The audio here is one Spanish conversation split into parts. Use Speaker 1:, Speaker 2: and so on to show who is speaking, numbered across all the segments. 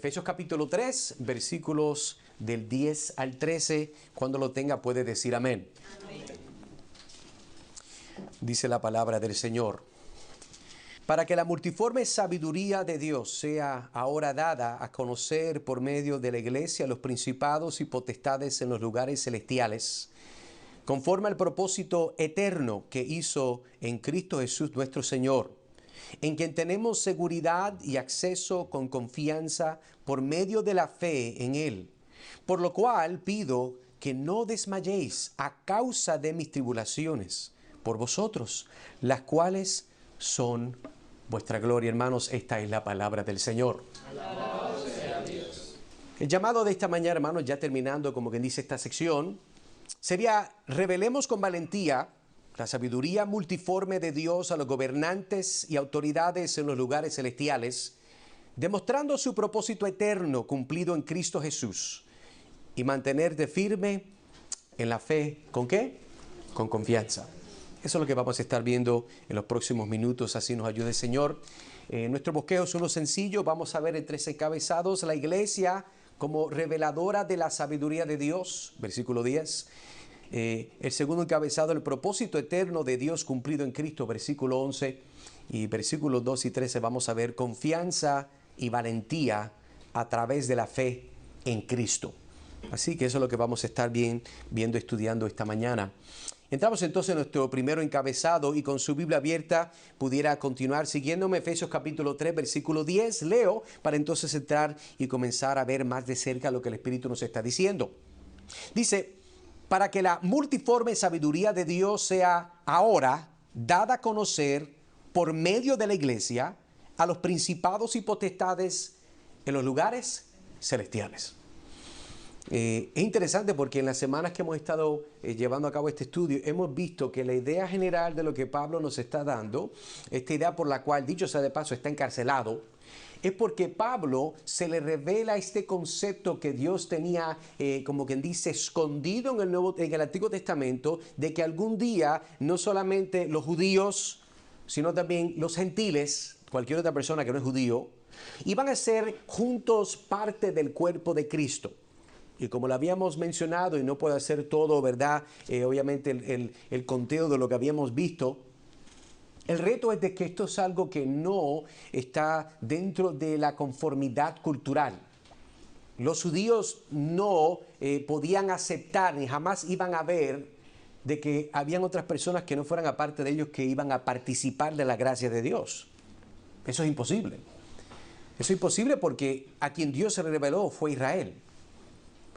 Speaker 1: Efesios capítulo 3, versículos del 10 al 13. Cuando lo tenga puede decir amén. Amén. Dice la palabra del Señor. Para que la multiforme sabiduría de Dios sea ahora dada a conocer por medio de la iglesia los principados y potestades en los lugares celestiales, conforme al propósito eterno que hizo en Cristo Jesús nuestro Señor, en quien tenemos seguridad y acceso con confianza por medio de la fe en Él. Por lo cual pido que no desmayéis a causa de mis tribulaciones por vosotros, las cuales son vuestra gloria. Hermanos, esta es la palabra del Señor. Alabado sea Dios. El llamado de esta mañana, hermanos, ya terminando como quien dice esta sección, sería: revelemos con valentía la sabiduría multiforme de Dios a los gobernantes y autoridades en los lugares celestiales, demostrando su propósito eterno cumplido en Cristo Jesús, y mantenerte firme en la fe. ¿Con qué? Con confianza. Eso es lo que vamos a estar viendo en los próximos minutos, así nos ayude el Señor. Nuestro bosquejo es uno sencillo. Vamos a ver en 3 encabezados: la iglesia como reveladora de la sabiduría de Dios, versículo 10. El segundo encabezado, el propósito eterno de Dios cumplido en Cristo, versículo 11. Y versículos 2 y 13 vamos a ver confianza y valentía a través de la fe en Cristo. Así que eso es lo que vamos a estar viendo, estudiando esta mañana. Entramos entonces en nuestro primero encabezado, y con su Biblia abierta pudiera continuar siguiéndome. Efesios capítulo 3, versículo 10. Leo para entonces entrar y comenzar a ver más de cerca lo que el Espíritu nos está diciendo. Dice: para que la multiforme sabiduría de Dios sea ahora dada a conocer por medio de la iglesia a los principados y potestades en los lugares celestiales. Es interesante porque en las semanas que hemos estado llevando a cabo este estudio, hemos visto que la idea general de lo que Pablo nos está dando, esta idea por la cual, dicho sea de paso, está encarcelado, es porque Pablo se le revela este concepto que Dios tenía, como quien dice, escondido en el Antiguo Testamento, de que algún día no solamente los judíos, sino también los gentiles, cualquier otra persona que no es judío, iban a ser juntos parte del cuerpo de Cristo. Y como lo habíamos mencionado, y no puedo hacer todo, ¿verdad? Obviamente el conteo de lo que habíamos visto. El reto es de que esto es algo que no está dentro de la conformidad cultural. Los judíos no podían aceptar ni jamás iban a ver de que habían otras personas que no fueran aparte de ellos que iban a participar de la gracia de Dios. Eso es imposible. Eso es imposible porque a quien Dios se reveló fue Israel.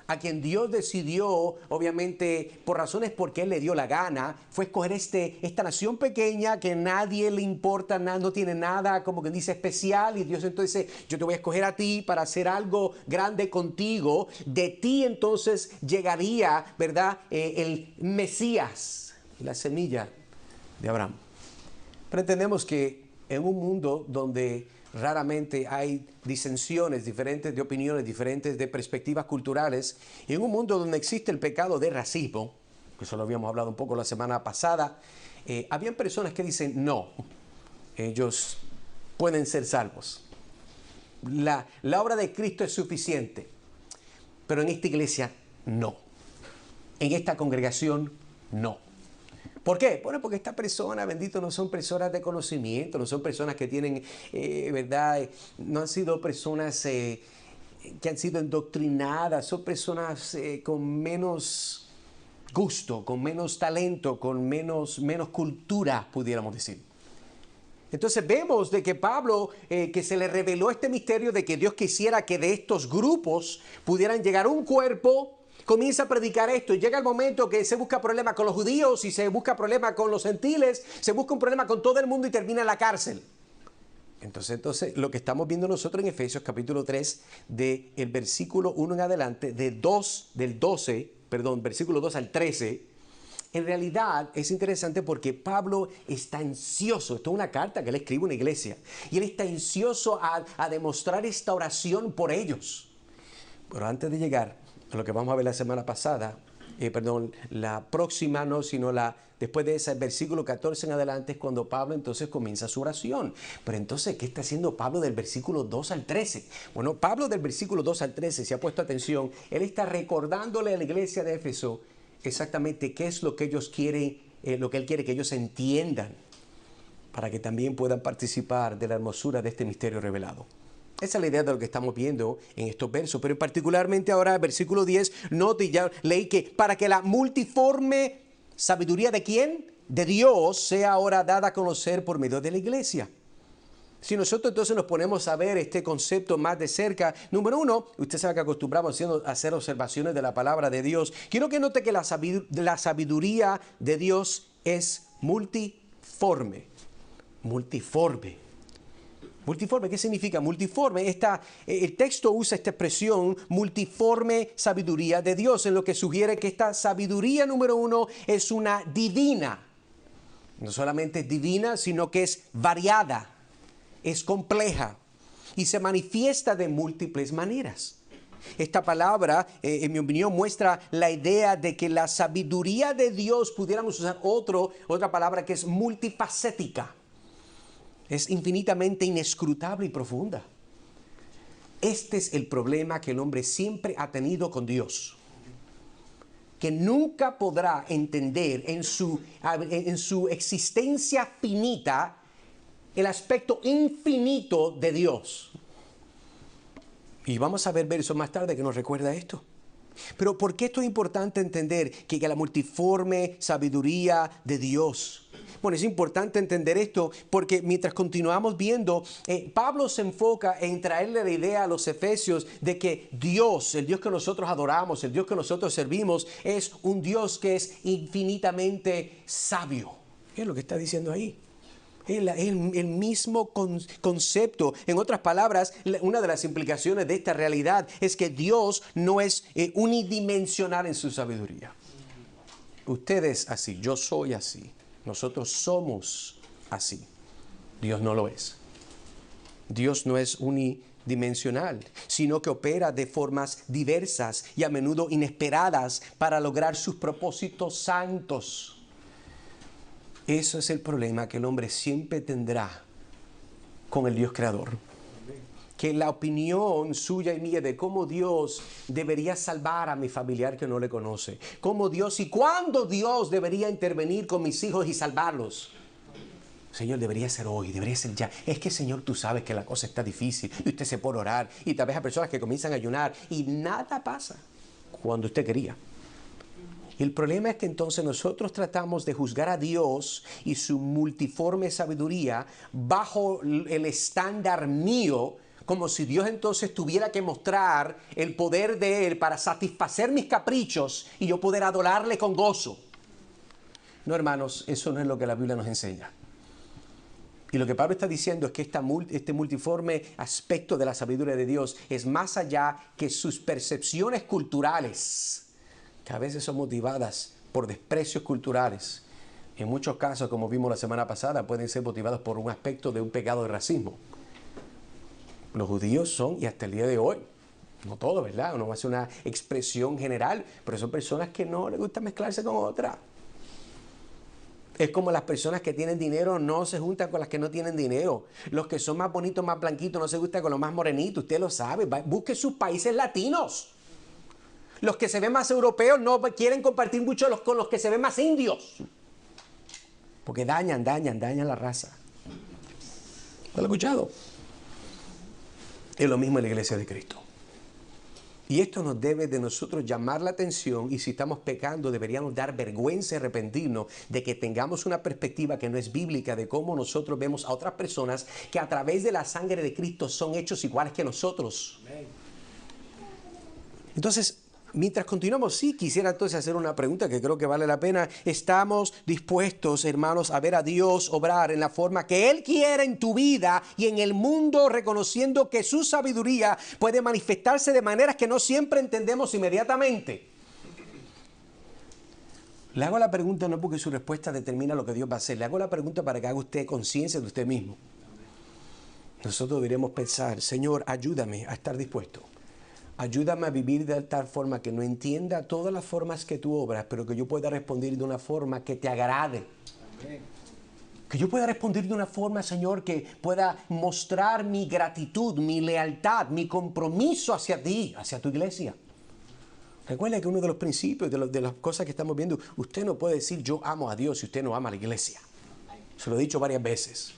Speaker 1: A quien Dios decidió, obviamente, por razones porque Él le dio la gana, fue escoger esta nación pequeña que nadie le importa, no tiene nada, como que dice, especial. Y Dios entonces dice: yo te voy a escoger a ti para hacer algo grande contigo. De ti entonces llegaría, ¿verdad?, el Mesías, la semilla de Abraham. Pero entendemos que en un mundo donde raramente hay disensiones diferentes de opiniones, diferentes de perspectivas culturales, y en un mundo donde existe el pecado de racismo, que eso lo habíamos hablado un poco la semana pasada, habían personas que dicen: no, ellos pueden ser salvos. La obra de Cristo es suficiente, pero en esta iglesia no. En esta congregación no. ¿Por qué? Bueno, porque estas personas, bendito, no son personas de conocimiento, no son personas que tienen, ¿verdad? No han sido personas que han sido endoctrinadas, son personas con menos gusto, con menos talento, con menos cultura, pudiéramos decir. Entonces vemos de que Pablo, que se le reveló este misterio de que Dios quisiera que de estos grupos pudieran llegar un cuerpo, comienza a predicar esto, y llega el momento que se busca problema con los judíos y se busca problema con los gentiles, se busca un problema con todo el mundo y termina en la cárcel. Entonces lo que estamos viendo nosotros en Efesios capítulo 3, del versículo 1 en adelante, versículo 2 al 13, en realidad es interesante porque Pablo está ansioso. Esto es una carta que él escribe a una iglesia, y él está ansioso a demostrar esta oración por ellos. Pero antes de llegar a lo que vamos a ver la semana pasada, la próxima no, sino después de ese versículo 14 en adelante es cuando Pablo entonces comienza su oración. Pero entonces, ¿qué está haciendo Pablo del versículo 2 al 13? Bueno, Pablo del versículo 2 al 13, si ha puesto atención, él está recordándole a la iglesia de Éfeso exactamente qué es lo que ellos quieren, lo que él quiere que ellos entiendan, para que también puedan participar de la hermosura de este misterio revelado. Esa es la idea de lo que estamos viendo en estos versos, pero particularmente ahora el versículo 10, note, ya leí que para que la multiforme sabiduría de ¿quién? De Dios sea ahora dada a conocer por medio de la iglesia. Si nosotros entonces nos ponemos a ver este concepto más de cerca, número uno, usted sabe que acostumbramos a hacer observaciones de la palabra de Dios. Quiero que note que la sabiduría de Dios es multiforme. Multiforme. Multiforme, ¿qué significa multiforme? El texto usa esta expresión multiforme sabiduría de Dios, en lo que sugiere que esta sabiduría número uno es una divina. No solamente es divina, sino que es variada, es compleja y se manifiesta de múltiples maneras. Esta palabra, en mi opinión, muestra la idea de que la sabiduría de Dios, pudiéramos usar otra palabra que es multifacética. Es infinitamente inescrutable y profunda. Este es el problema que el hombre siempre ha tenido con Dios, que nunca podrá entender en su existencia finita el aspecto infinito de Dios. Y vamos a ver versos más tarde que nos recuerda esto. Pero ¿por qué esto es importante entender que la multiforme sabiduría de Dios? Bueno, es importante entender esto porque mientras continuamos viendo, Pablo se enfoca en traerle la idea a los efesios de que Dios, el Dios que nosotros adoramos, el Dios que nosotros servimos, es un Dios que es infinitamente sabio. ¿Qué es lo que está diciendo ahí? El mismo concepto. En otras palabras, una de las implicaciones de esta realidad es que Dios no es unidimensional en su sabiduría. Usted es así, yo soy así, nosotros somos así. Dios no lo es. Dios no es unidimensional, sino que opera de formas diversas y a menudo inesperadas para lograr sus propósitos santos. Eso es el problema que el hombre siempre tendrá con el Dios creador. Que la opinión suya y mía de cómo Dios debería salvar a mi familiar que no le conoce, cómo Dios y cuándo Dios debería intervenir con mis hijos y salvarlos. Señor, debería ser hoy, debería ser ya. Es que, Señor, tú sabes que la cosa está difícil y usted se pone a orar y tal vez hay personas que comienzan a ayunar y nada pasa cuando usted quería. Y el problema es que entonces nosotros tratamos de juzgar a Dios y su multiforme sabiduría bajo el estándar mío, como si Dios entonces tuviera que mostrar el poder de Él para satisfacer mis caprichos y yo poder adorarle con gozo. No, hermanos, eso no es lo que la Biblia nos enseña. Y lo que Pablo está diciendo es que este multiforme aspecto de la sabiduría de Dios es más allá que sus percepciones culturales, que a veces son motivadas por desprecios culturales. En muchos casos, como vimos la semana pasada, pueden ser motivados por un aspecto de un pecado de racismo. Los judíos son, y hasta el día de hoy, no todos, ¿verdad? Uno hace una expresión general, pero son personas que no les gusta mezclarse con otras. Es como las personas que tienen dinero no se juntan con las que no tienen dinero. Los que son más bonitos, más blanquitos, no se gustan con los más morenitos. Usted lo sabe. Busque sus países latinos. Los que se ven más europeos no quieren compartir mucho con los que se ven más indios. Porque dañan la raza. ¿Lo han escuchado? Es lo mismo en la iglesia de Cristo. Y esto nos debe de nosotros llamar la atención, y si estamos pecando deberíamos dar vergüenza y arrepentirnos de que tengamos una perspectiva que no es bíblica de cómo nosotros vemos a otras personas que a través de la sangre de Cristo son hechos iguales que nosotros. Entonces, mientras continuamos, sí quisiera entonces hacer una pregunta que creo que vale la pena. ¿Estamos dispuestos, hermanos, a ver a Dios obrar en la forma que Él quiere en tu vida y en el mundo, reconociendo que su sabiduría puede manifestarse de maneras que no siempre entendemos inmediatamente? Le hago la pregunta no porque su respuesta determina lo que Dios va a hacer. Le hago la pregunta para que haga usted conciencia de usted mismo. Nosotros deberíamos pensar, Señor, ayúdame a estar dispuesto Ayúdame a vivir de tal forma que no entienda todas las formas que tú obras, pero que yo pueda responder de una forma que te agrade. Amén. Que yo pueda responder de una forma, Señor, que pueda mostrar mi gratitud, mi lealtad, mi compromiso hacia ti, hacia tu iglesia. Recuerda que uno de los principios, de las cosas que estamos viendo, usted no puede decir yo amo a Dios si usted no ama a la iglesia. Se lo he dicho varias veces.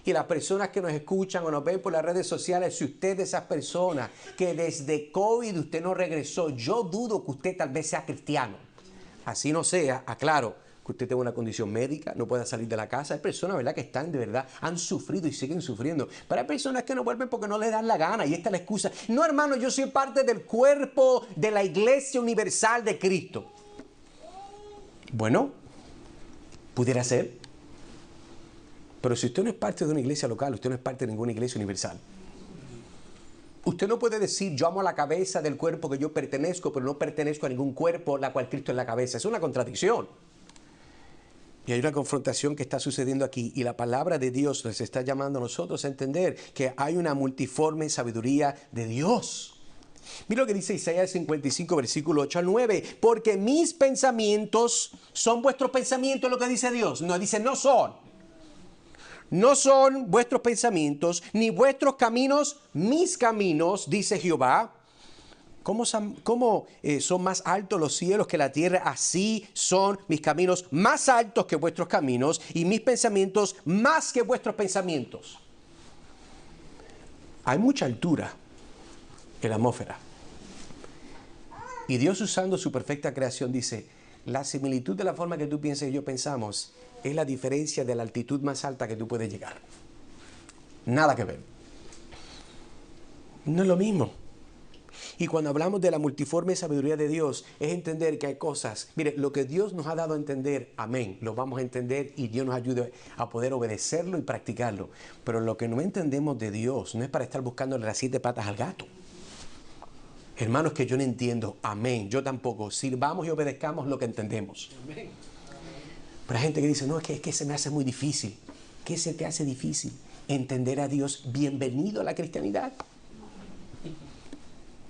Speaker 1: Y las personas que nos escuchan o nos ven por las redes sociales, si usted es de esas personas que desde COVID usted no regresó, yo dudo que usted tal vez sea cristiano. Así no sea, aclaro, que usted tenga una condición médica, no pueda salir de la casa. Hay personas, ¿verdad?, que están de verdad, han sufrido y siguen sufriendo. Pero hay personas que no vuelven porque no les dan la gana y esta es la excusa. No, hermano, yo soy parte del cuerpo de la Iglesia Universal de Cristo. Bueno, pudiera ser. Pero si usted no es parte de una iglesia local, usted no es parte de ninguna iglesia universal. Usted no puede decir, yo amo a la cabeza del cuerpo que yo pertenezco, pero no pertenezco a ningún cuerpo, la cual Cristo es la cabeza. Es una contradicción. Y hay una confrontación que está sucediendo aquí. Y la palabra de Dios les está llamando a nosotros a entender que hay una multiforme sabiduría de Dios. Mira lo que dice Isaías 55, versículo 8 al 9. Porque mis pensamientos son vuestros pensamientos, es lo que dice Dios. No dice, no son. No son vuestros pensamientos, ni vuestros caminos, mis caminos, dice Jehová. ¿Cómo son más altos los cielos que la tierra? Así son mis caminos más altos que vuestros caminos y mis pensamientos más que vuestros pensamientos. Hay mucha altura en la atmósfera. Y Dios, usando su perfecta creación, dice, la similitud de la forma que tú piensas y yo pensamos es la diferencia de la altitud más alta que tú puedes llegar. Nada que ver. No es lo mismo. Y cuando hablamos de la multiforme sabiduría de Dios, es entender que hay cosas. Mire, lo que Dios nos ha dado a entender, amén, lo vamos a entender y Dios nos ayude a poder obedecerlo y practicarlo. Pero lo que no entendemos de Dios no es para estar buscándole las 7 patas al gato. Hermanos, que yo no entiendo, amén, yo tampoco. Sirvamos y obedezcamos lo que entendemos. Amén. Pero hay gente que dice, no, es que se me hace muy difícil. ¿Qué se te hace difícil? Entender a Dios. Bienvenido a la cristianidad.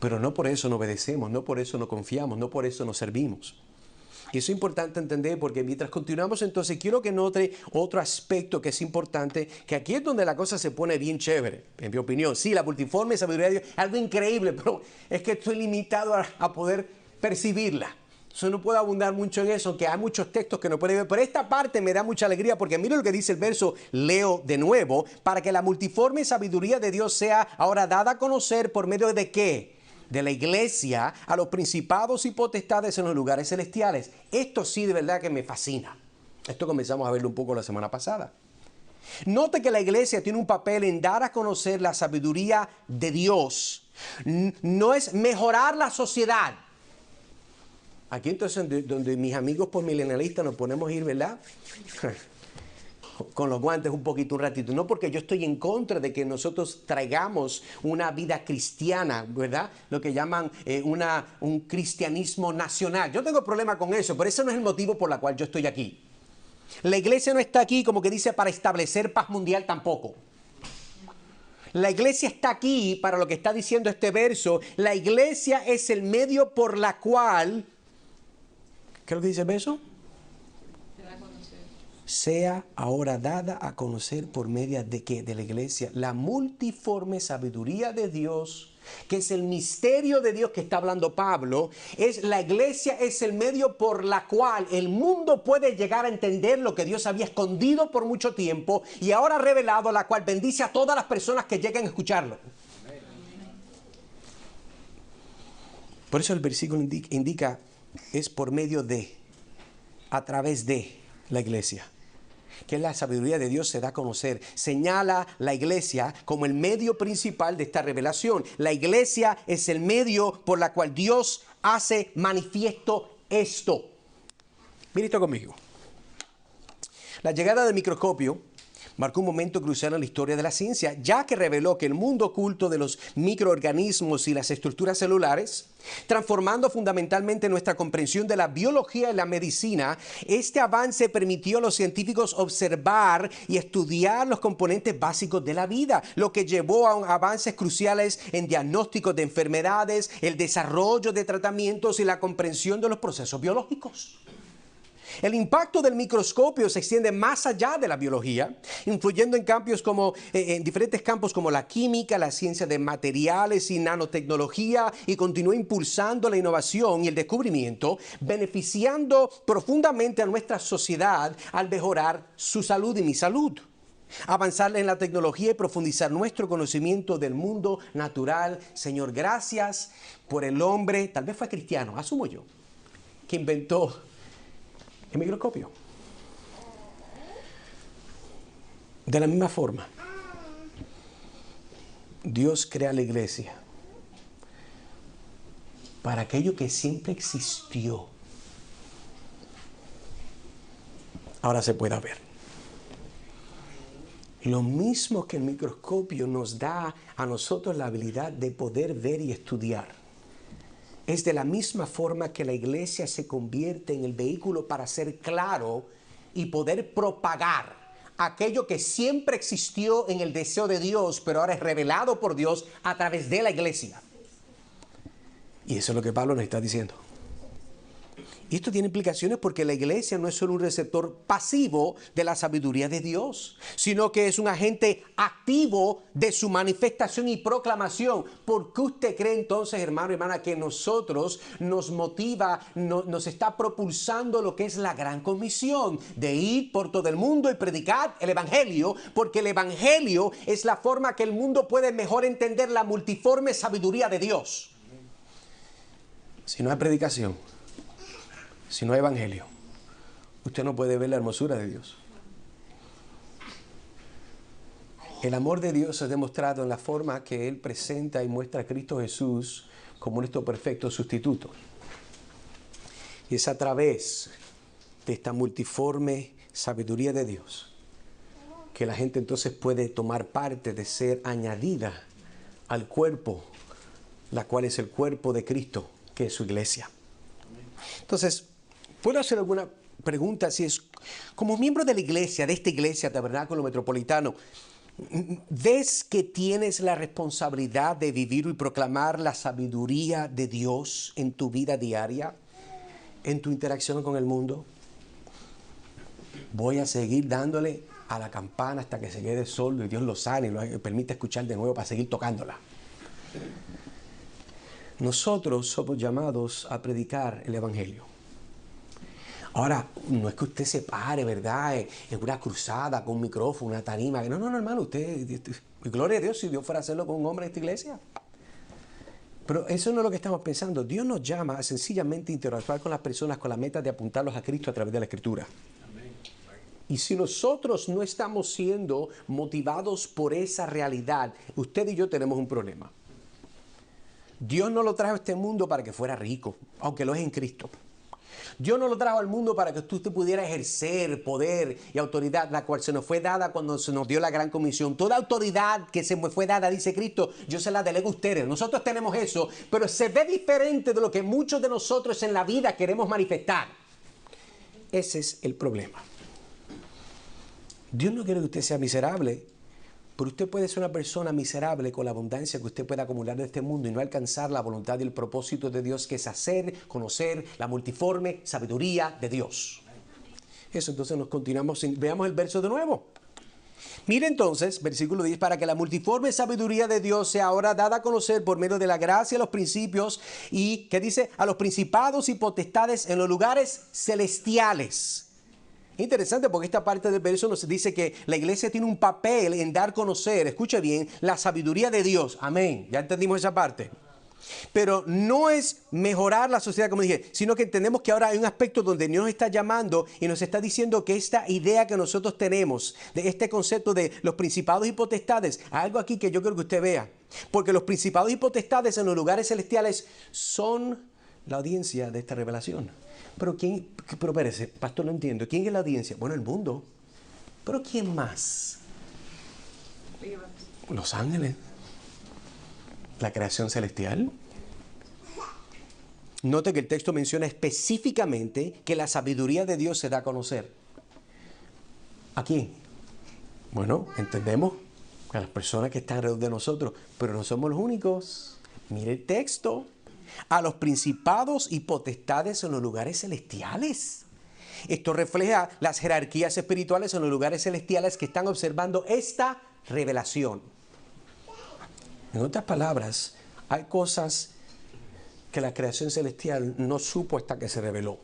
Speaker 1: Pero no por eso no obedecemos, no por eso no confiamos, no por eso no servimos. Y eso es importante entender porque mientras continuamos entonces quiero que note otro aspecto que es importante, que aquí es donde la cosa se pone bien chévere, en mi opinión. Sí, la multiforme sabiduría de Dios, algo increíble, pero es que estoy limitado a poder percibirla. Yo no puedo abundar mucho en eso, aunque hay muchos textos que no pueden ver. Pero esta parte me da mucha alegría porque mira lo que dice el verso, leo de nuevo, para que la multiforme sabiduría de Dios sea ahora dada a conocer por medio de ¿qué? De la iglesia a los principados y potestades en los lugares celestiales. Esto sí de verdad que me fascina. Esto comenzamos a verlo un poco la semana pasada. Note que la iglesia tiene un papel en dar a conocer la sabiduría de Dios. No es mejorar la sociedad. Aquí entonces donde mis amigos postmilenialistas nos ponemos a ir, ¿verdad? Con los guantes un poquito, un ratito. No porque yo estoy en contra de que nosotros traigamos una vida cristiana, ¿verdad? Lo que llaman un cristianismo nacional. Yo tengo problema con eso, pero ese no es el motivo por el cual yo estoy aquí. La iglesia no está aquí, como que dice, para establecer paz mundial tampoco. La iglesia está aquí para lo que está diciendo este verso. La iglesia es el medio por la cual... ¿Qué es lo que dice el verso? Sea ahora dada a conocer por medio de ¿qué? De la iglesia, la multiforme sabiduría de Dios, que es el misterio de Dios que está hablando Pablo. Es la iglesia, es el medio por la cual el mundo puede llegar a entender lo que Dios había escondido por mucho tiempo y ahora revelado, la cual bendice a todas las personas que lleguen a escucharlo. Por eso el versículo indica, es por medio de, a través de la iglesia, que la sabiduría de Dios se da a conocer. Señala la iglesia como el medio principal de esta revelación. La iglesia es el medio por la cual Dios hace manifiesto esto. Mira esto conmigo. La llegada del microscopio marcó un momento crucial en la historia de la ciencia, ya que reveló que el mundo oculto de los microorganismos y las estructuras celulares, transformando fundamentalmente nuestra comprensión de la biología y la medicina, este avance permitió a los científicos observar y estudiar los componentes básicos de la vida, lo que llevó a avances cruciales en diagnósticos de enfermedades, el desarrollo de tratamientos y la comprensión de los procesos biológicos. El impacto del microscopio se extiende más allá de la biología, influyendo en diferentes campos como la química, la ciencia de materiales y nanotecnología, y continúa impulsando la innovación y el descubrimiento, beneficiando profundamente a nuestra sociedad al mejorar su salud y mi salud. Avanzar en la tecnología y profundizar nuestro conocimiento del mundo natural. Señor, gracias por el hombre, tal vez fue cristiano, asumo yo, que inventó el microscopio. De la misma forma, Dios crea la iglesia para aquello que siempre existió. Ahora se pueda ver. Lo mismo que el microscopio nos da a nosotros la habilidad de poder ver y estudiar. Es de la misma forma que la iglesia se convierte en el vehículo para ser claro y poder propagar aquello que siempre existió en el deseo de Dios, pero ahora es revelado por Dios a través de la iglesia. Y eso es lo que Pablo nos está diciendo. Y esto tiene implicaciones porque la iglesia no es solo un receptor pasivo de la sabiduría de Dios, sino que es un agente activo de su manifestación y proclamación. ¿Por qué usted cree entonces, hermano y hermana, que nosotros nos motiva, nos está propulsando lo que es la gran comisión de ir por todo el mundo y predicar el evangelio? Porque el evangelio es la forma que el mundo puede mejor entender la multiforme sabiduría de Dios. Si no hay predicación, si no hay evangelio, usted no puede ver la hermosura de Dios. El amor de Dios es demostrado en la forma que Él presenta y muestra a Cristo Jesús como nuestro perfecto sustituto. Y es a través de esta multiforme sabiduría de Dios que la gente entonces puede tomar parte de ser añadida al cuerpo, la cual es el cuerpo de Cristo, que es su iglesia. Entonces, ¿puedo hacer alguna pregunta? Si es como miembro de la iglesia, de esta iglesia, Tabernáculo Metropolitano, ¿ves que tienes la responsabilidad de vivir y proclamar la sabiduría de Dios en tu vida diaria, en tu interacción con el mundo? Voy a seguir dándole a la campana hasta que se quede sordo y Dios lo sane y lo permite escuchar de nuevo para seguir tocándola. Nosotros somos llamados a predicar el evangelio. Ahora, no es que usted se pare, ¿verdad?, en una cruzada con un micrófono, una tarima. No, hermano, usted, gloria a Dios si Dios fuera a hacerlo con un hombre de esta iglesia. Pero eso no es lo que estamos pensando. Dios nos llama a sencillamente interactuar con las personas con la meta de apuntarlos a Cristo a través de la Escritura. Y si nosotros no estamos siendo motivados por esa realidad, usted y yo tenemos un problema. Dios no lo trajo a este mundo para que fuera rico, aunque lo es en Cristo. Dios no lo trajo al mundo para que usted pudiera ejercer poder y autoridad, la cual se nos fue dada cuando se nos dio la gran comisión. Toda autoridad que se me fue dada, dice Cristo, yo se la delego a ustedes. Nosotros tenemos eso, pero se ve diferente de lo que muchos de nosotros en la vida queremos manifestar. Ese es el problema. Dios no quiere que usted sea miserable, pero usted puede ser una persona miserable con la abundancia que usted pueda acumular de este mundo y no alcanzar la voluntad y el propósito de Dios, que es hacer, conocer la multiforme sabiduría de Dios. Eso, entonces nos continuamos, veamos el verso de nuevo. Mire entonces, versículo 10, para que la multiforme sabiduría de Dios sea ahora dada a conocer por medio de la gracia a los principios y, ¿qué dice? A los principados y potestades en los lugares celestiales. Interesante, porque esta parte del verso nos dice que la iglesia tiene un papel en dar a conocer, escuche bien, la sabiduría de Dios. Amén. Ya entendimos esa parte. Pero no es mejorar la sociedad, como dije, sino que entendemos que ahora hay un aspecto donde Dios nos está llamando y nos está diciendo que esta idea que nosotros tenemos, de este concepto de los principados y potestades, hay algo aquí que yo quiero que usted vea. Porque los principados y potestades en los lugares celestiales son la audiencia de esta revelación. Pero espérese, pastor, no entiendo. ¿Quién es la audiencia? Bueno, el mundo. ¿Pero quién más? Los ángeles. La creación celestial. Note que el texto menciona específicamente que la sabiduría de Dios se da a conocer. ¿A quién? Bueno, entendemos a las personas que están alrededor de nosotros, pero no somos los únicos. Mire el texto. A los principados y potestades en los lugares celestiales. Esto refleja las jerarquías espirituales en los lugares celestiales que están observando esta revelación. En otras palabras, hay cosas que la creación celestial no supo hasta que se reveló.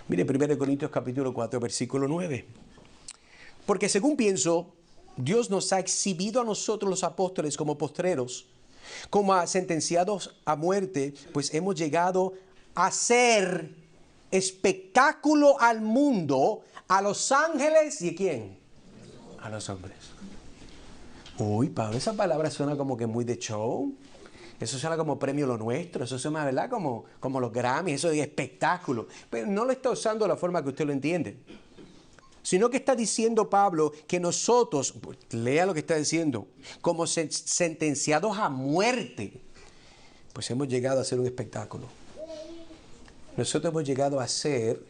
Speaker 1: Mire 1 Corintios capítulo 4, versículo 9. Porque según pienso, Dios nos ha exhibido a nosotros los apóstoles como postreros, como a sentenciados a muerte, pues hemos llegado a ser espectáculo al mundo, a los ángeles y ¿a quién? A los hombres. Uy, Pablo, esa palabra suena como que muy de show. Eso suena como premio lo nuestro. Eso suena, ¿verdad? Como los Grammy, eso de espectáculo. Pero no lo está usando de la forma que usted lo entiende. Sino que está diciendo Pablo que nosotros, lea lo que está diciendo, como sentenciados a muerte, pues hemos llegado a ser un espectáculo. Nosotros hemos llegado a ser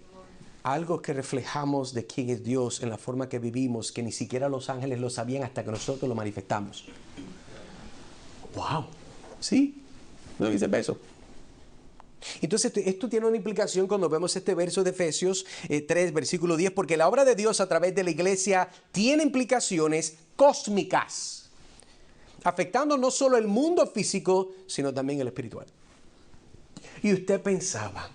Speaker 1: algo que reflejamos de quién es Dios en la forma que vivimos, que ni siquiera los ángeles lo sabían hasta que nosotros lo manifestamos. ¡Wow! ¿Sí? ¿No dice eso? Entonces, esto tiene una implicación cuando vemos este verso de Efesios 3, versículo 10, porque la obra de Dios a través de la iglesia tiene implicaciones cósmicas, afectando no solo el mundo físico, sino también el espiritual. Y usted pensaba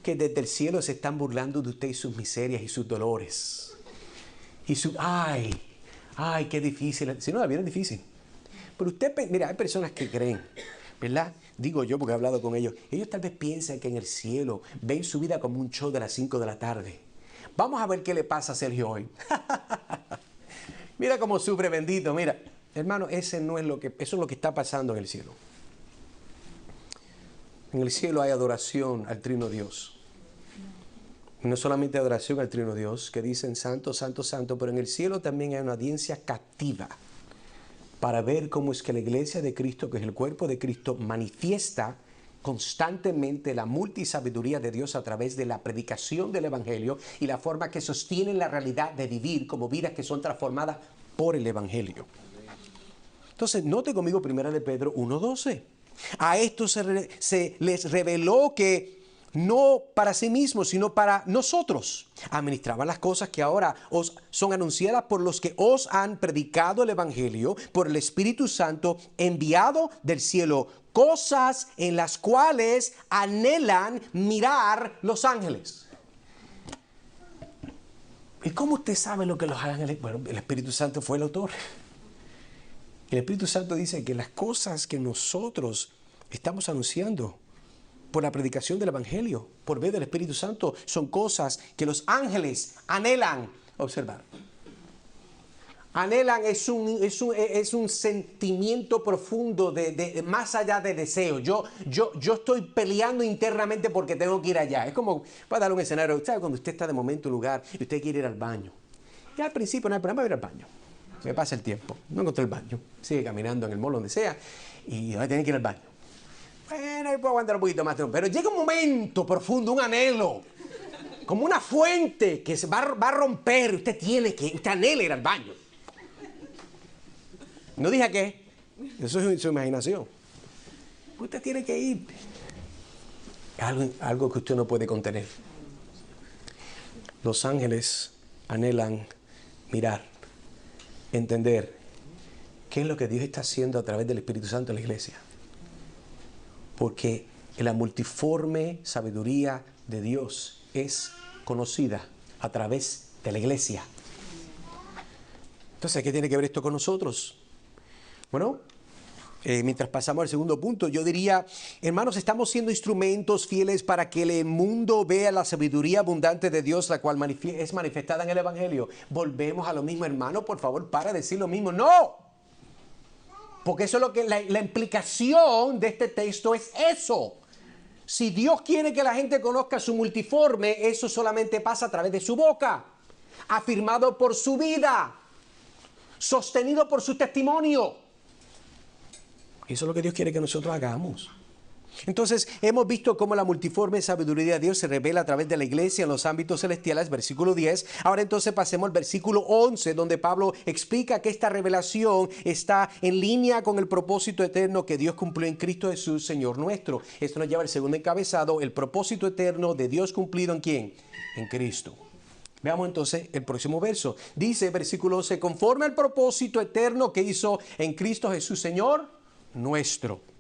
Speaker 1: que desde el cielo se están burlando de usted y sus miserias y sus dolores. Y ay, qué difícil. Si no, la vida es difícil. Pero usted, mira, hay personas que creen, ¿verdad? Digo yo porque he hablado con ellos. Ellos tal vez piensan que en el cielo ven su vida como un show de las 5 de la tarde. Vamos a ver qué le pasa a Sergio hoy. Mira cómo sufre, bendito. Mira, hermano, eso es lo que está pasando en el cielo. En el cielo hay adoración al Trino Dios. Y no solamente adoración al Trino Dios, que dicen santo, santo, santo, pero en el cielo también hay una audiencia captiva para ver cómo es que la iglesia de Cristo, que es el cuerpo de Cristo, manifiesta constantemente la multisabiduría de Dios a través de la predicación del Evangelio y la forma que sostienen la realidad de vivir como vidas que son transformadas por el Evangelio. Entonces, note conmigo 1 de Pedro 1:12. A esto se les reveló que no para sí mismos, sino para nosotros administraban las cosas que ahora os son anunciadas por los que os han predicado el Evangelio, por el Espíritu Santo enviado del cielo, cosas en las cuales anhelan mirar los ángeles. ¿Y cómo usted sabe lo que los ángeles? Bueno, el Espíritu Santo fue el autor. El Espíritu Santo dice que las cosas que nosotros estamos anunciando por la predicación del Evangelio, por medio del Espíritu Santo, son cosas que los ángeles anhelan observar. Anhelan es un sentimiento profundo de más allá de deseo. Yo estoy peleando internamente porque tengo que ir allá. Es como, para dar un escenario, ¿sabe? Cuando usted está de momento en un lugar y usted quiere ir al baño. Ya al principio no hay problema, voy a ir al baño. Me pasa el tiempo, no encontré el baño. Sigue caminando en el mall, donde sea, y va a tener que ir al baño. Bueno, ahí puedo aguantar un poquito más, pero llega un momento profundo, un anhelo, como una fuente que se va a romper. Usted anhela ir al baño. No dije qué, eso es su imaginación. Usted tiene que ir. Algo que usted no puede contener. Los ángeles anhelan mirar, entender qué es lo que Dios está haciendo a través del Espíritu Santo en la iglesia. Porque la multiforme sabiduría de Dios es conocida a través de la iglesia. Entonces, ¿qué tiene que ver esto con nosotros? Bueno, mientras pasamos al segundo punto, yo diría, hermanos, estamos siendo instrumentos fieles para que el mundo vea la sabiduría abundante de Dios, la cual es manifestada en el Evangelio. Volvemos a lo mismo, hermano, por favor, para decir lo mismo. ¡No! Porque eso es lo que la implicación de este texto es eso. Si Dios quiere que la gente conozca su multiforme, eso solamente pasa a través de su boca, afirmado por su vida. sostenido por su testimonio. Eso es lo que Dios quiere que nosotros hagamos. Entonces, hemos visto cómo la multiforme sabiduría de Dios se revela a través de la iglesia en los ámbitos celestiales, versículo 10. Ahora entonces pasemos al versículo 11, donde Pablo explica que esta revelación está en línea con el propósito eterno que Dios cumplió en Cristo Jesús, Señor nuestro. Esto nos lleva al segundo encabezado, el propósito eterno de Dios cumplido ¿en quién? En Cristo. Veamos entonces el próximo verso. Dice, versículo 11, conforme al propósito eterno que hizo en Cristo Jesús, Señor nuestro.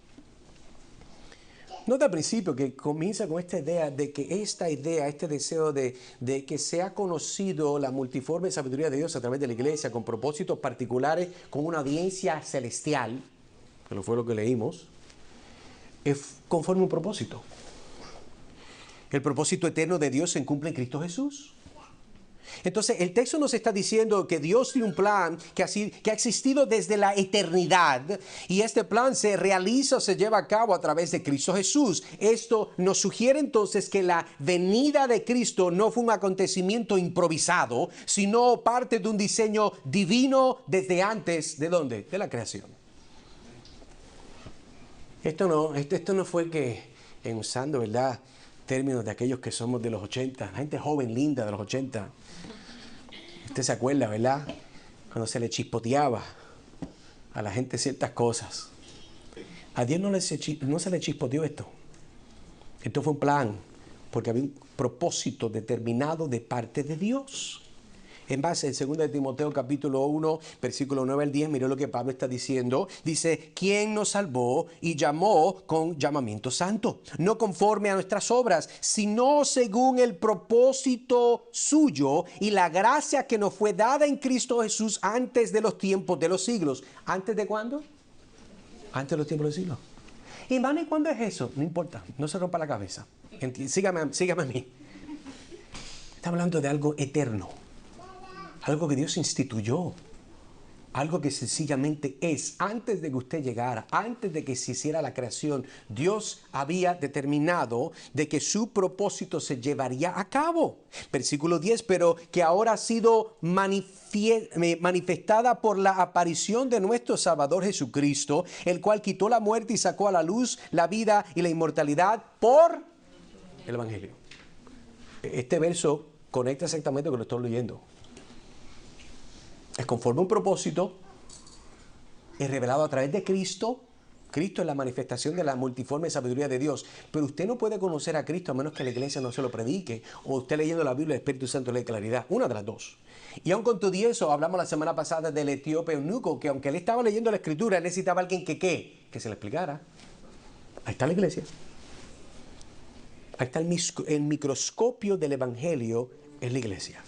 Speaker 1: Nota al principio que comienza con esta idea de que este deseo de que sea conocido la multiforme sabiduría de Dios a través de la iglesia con propósitos particulares, con una audiencia celestial, que fue lo que leímos, es conforme a un propósito. El propósito eterno de Dios se cumple en Cristo Jesús. Entonces, el texto nos está diciendo que Dios tiene un plan que ha existido desde la eternidad y este plan se realiza o se lleva a cabo a través de Cristo Jesús. Esto nos sugiere entonces que la venida de Cristo no fue un acontecimiento improvisado, sino parte de un diseño divino desde antes, ¿de dónde? De la creación. Esto no fue que, usando, ¿verdad?, términos de aquellos que somos de los 80, la gente joven, linda de los 80. Usted se acuerda, ¿verdad? Cuando se le chispoteaba a la gente ciertas cosas. A Dios no se le chispoteó esto. Esto fue un plan, porque había un propósito determinado de parte de Dios. En base en 2 de Timoteo capítulo 1, versículo 9 al 10, mire lo que Pablo está diciendo. Dice, ¿quién nos salvó y llamó con llamamiento santo? No conforme a nuestras obras, sino según el propósito suyo y la gracia que nos fue dada en Cristo Jesús antes de los tiempos de los siglos. ¿Antes de cuándo? Antes de los tiempos de los siglos. ¿Y hermano, y cuándo es eso? No importa, no se rompa la cabeza. Sígame a mí. Está hablando de algo eterno. Algo que Dios instituyó, algo que sencillamente es, antes de que usted llegara, antes de que se hiciera la creación, Dios había determinado de que su propósito se llevaría a cabo. Versículo 10, pero que ahora ha sido manifestada por la aparición de nuestro Salvador Jesucristo, el cual quitó la muerte y sacó a la luz la vida y la inmortalidad por el Evangelio. Este verso conecta exactamente con lo que estoy leyendo. Es conforme a un propósito, es revelado a través de Cristo. Cristo es la manifestación de la multiforme sabiduría de Dios. Pero usted no puede conocer a Cristo a menos que la iglesia no se lo predique, o usted leyendo la Biblia, el Espíritu Santo le dé claridad. Una de las dos. Y aun con todo eso, hablamos la semana pasada del etíope eunuco, que aunque él estaba leyendo la Escritura, él necesitaba a alguien que se le explicara. Ahí está la iglesia. Ahí está el microscopio del Evangelio, es la iglesia.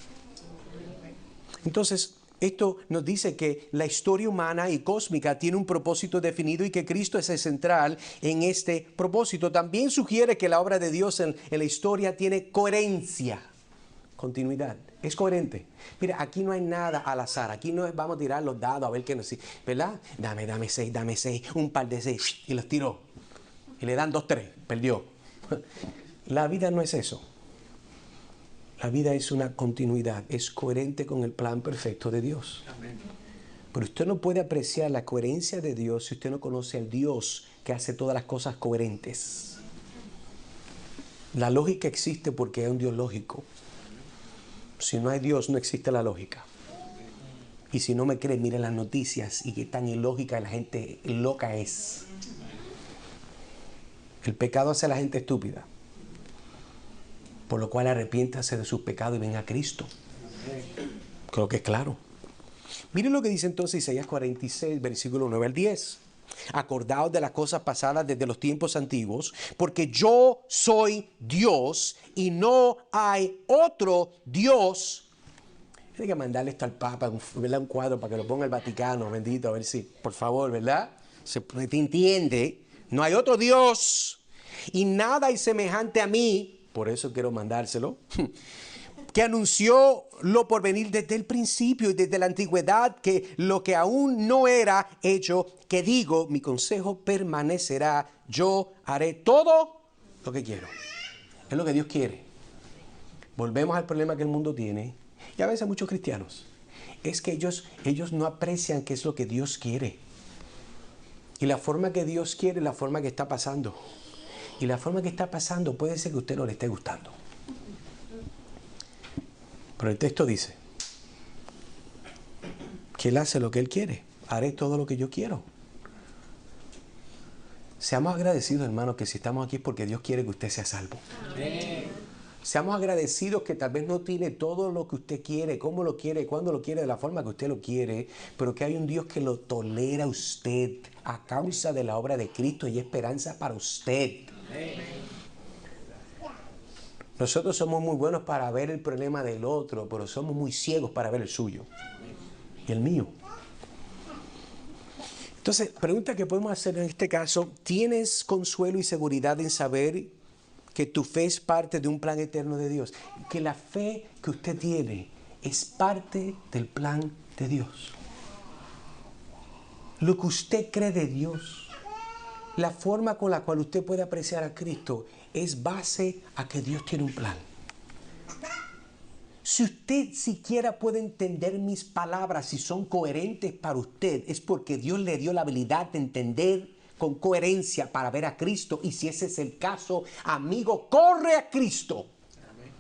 Speaker 1: Entonces, esto nos dice que la historia humana y cósmica tiene un propósito definido y que Cristo es el central en este propósito. También sugiere que la obra de Dios en la historia tiene coherencia, continuidad. Es coherente. Mira, aquí no hay nada al azar. Aquí no es vamos a tirar los dados a ver qué nos... ¿Verdad? Dame 6, un par de 6. Y los tiró. Y le dan 2, 3. Perdió. La vida no es eso. La vida es una continuidad, es coherente con el plan perfecto de Dios. Amén. Pero usted no puede apreciar la coherencia de Dios si usted no conoce al Dios que hace todas las cosas coherentes. La lógica existe porque hay un Dios lógico. Si no hay Dios, no existe la lógica. Y si no me cree, mire las noticias y qué tan ilógica la gente loca es. El pecado hace a la gente estúpida. Por lo cual arrepiéntase de sus pecados y ven a Cristo. Creo que es claro. Miren lo que dice entonces Isaías 46, versículo 9 al 10. Acordaos de las cosas pasadas desde los tiempos antiguos, porque yo soy Dios y no hay otro Dios. Tiene que mandarle esto al Papa, ¿verdad? Un cuadro para que lo ponga el Vaticano, bendito, a ver si, por favor, ¿verdad? Se entiende. No hay otro Dios y nada hay semejante a mí. Por eso quiero mandárselo, que anunció lo por venir desde el principio y desde la antigüedad, que lo que aún no era hecho, que digo, mi consejo permanecerá, yo haré todo lo que quiero. Es lo que Dios quiere. Volvemos al problema que el mundo tiene, y a veces muchos cristianos. es que ellos no aprecian qué es lo que Dios quiere. Y la forma que Dios quiere es la forma que está pasando. Y la forma que está pasando puede ser que a usted no le esté gustando. Pero el texto dice que Él hace lo que Él quiere. Haré todo lo que yo quiero. Seamos agradecidos, hermanos, que si estamos aquí es porque Dios quiere que usted sea salvo. Amén. Seamos agradecidos que tal vez no tiene todo lo que usted quiere, cómo lo quiere, cuándo lo quiere, de la forma que usted lo quiere, pero que hay un Dios que lo tolera a usted a causa de la obra de Cristo y esperanza para usted. Amén. Nosotros somos muy buenos para ver el problema del otro, pero somos muy ciegos para ver el suyo y el mío. Entonces, pregunta que podemos hacer en este caso: ¿tienes consuelo y seguridad en saber que tu fe es parte de un plan eterno de Dios? Que la fe que usted tiene es parte del plan de Dios. Lo que usted cree de Dios, la forma con la cual usted puede apreciar a Cristo, es base a que Dios tiene un plan. Si usted siquiera puede entender mis palabras, si son coherentes para usted, es porque Dios le dio la habilidad de entender con coherencia para ver a Cristo. Y si ese es el caso, amigo, corre a Cristo. Amén.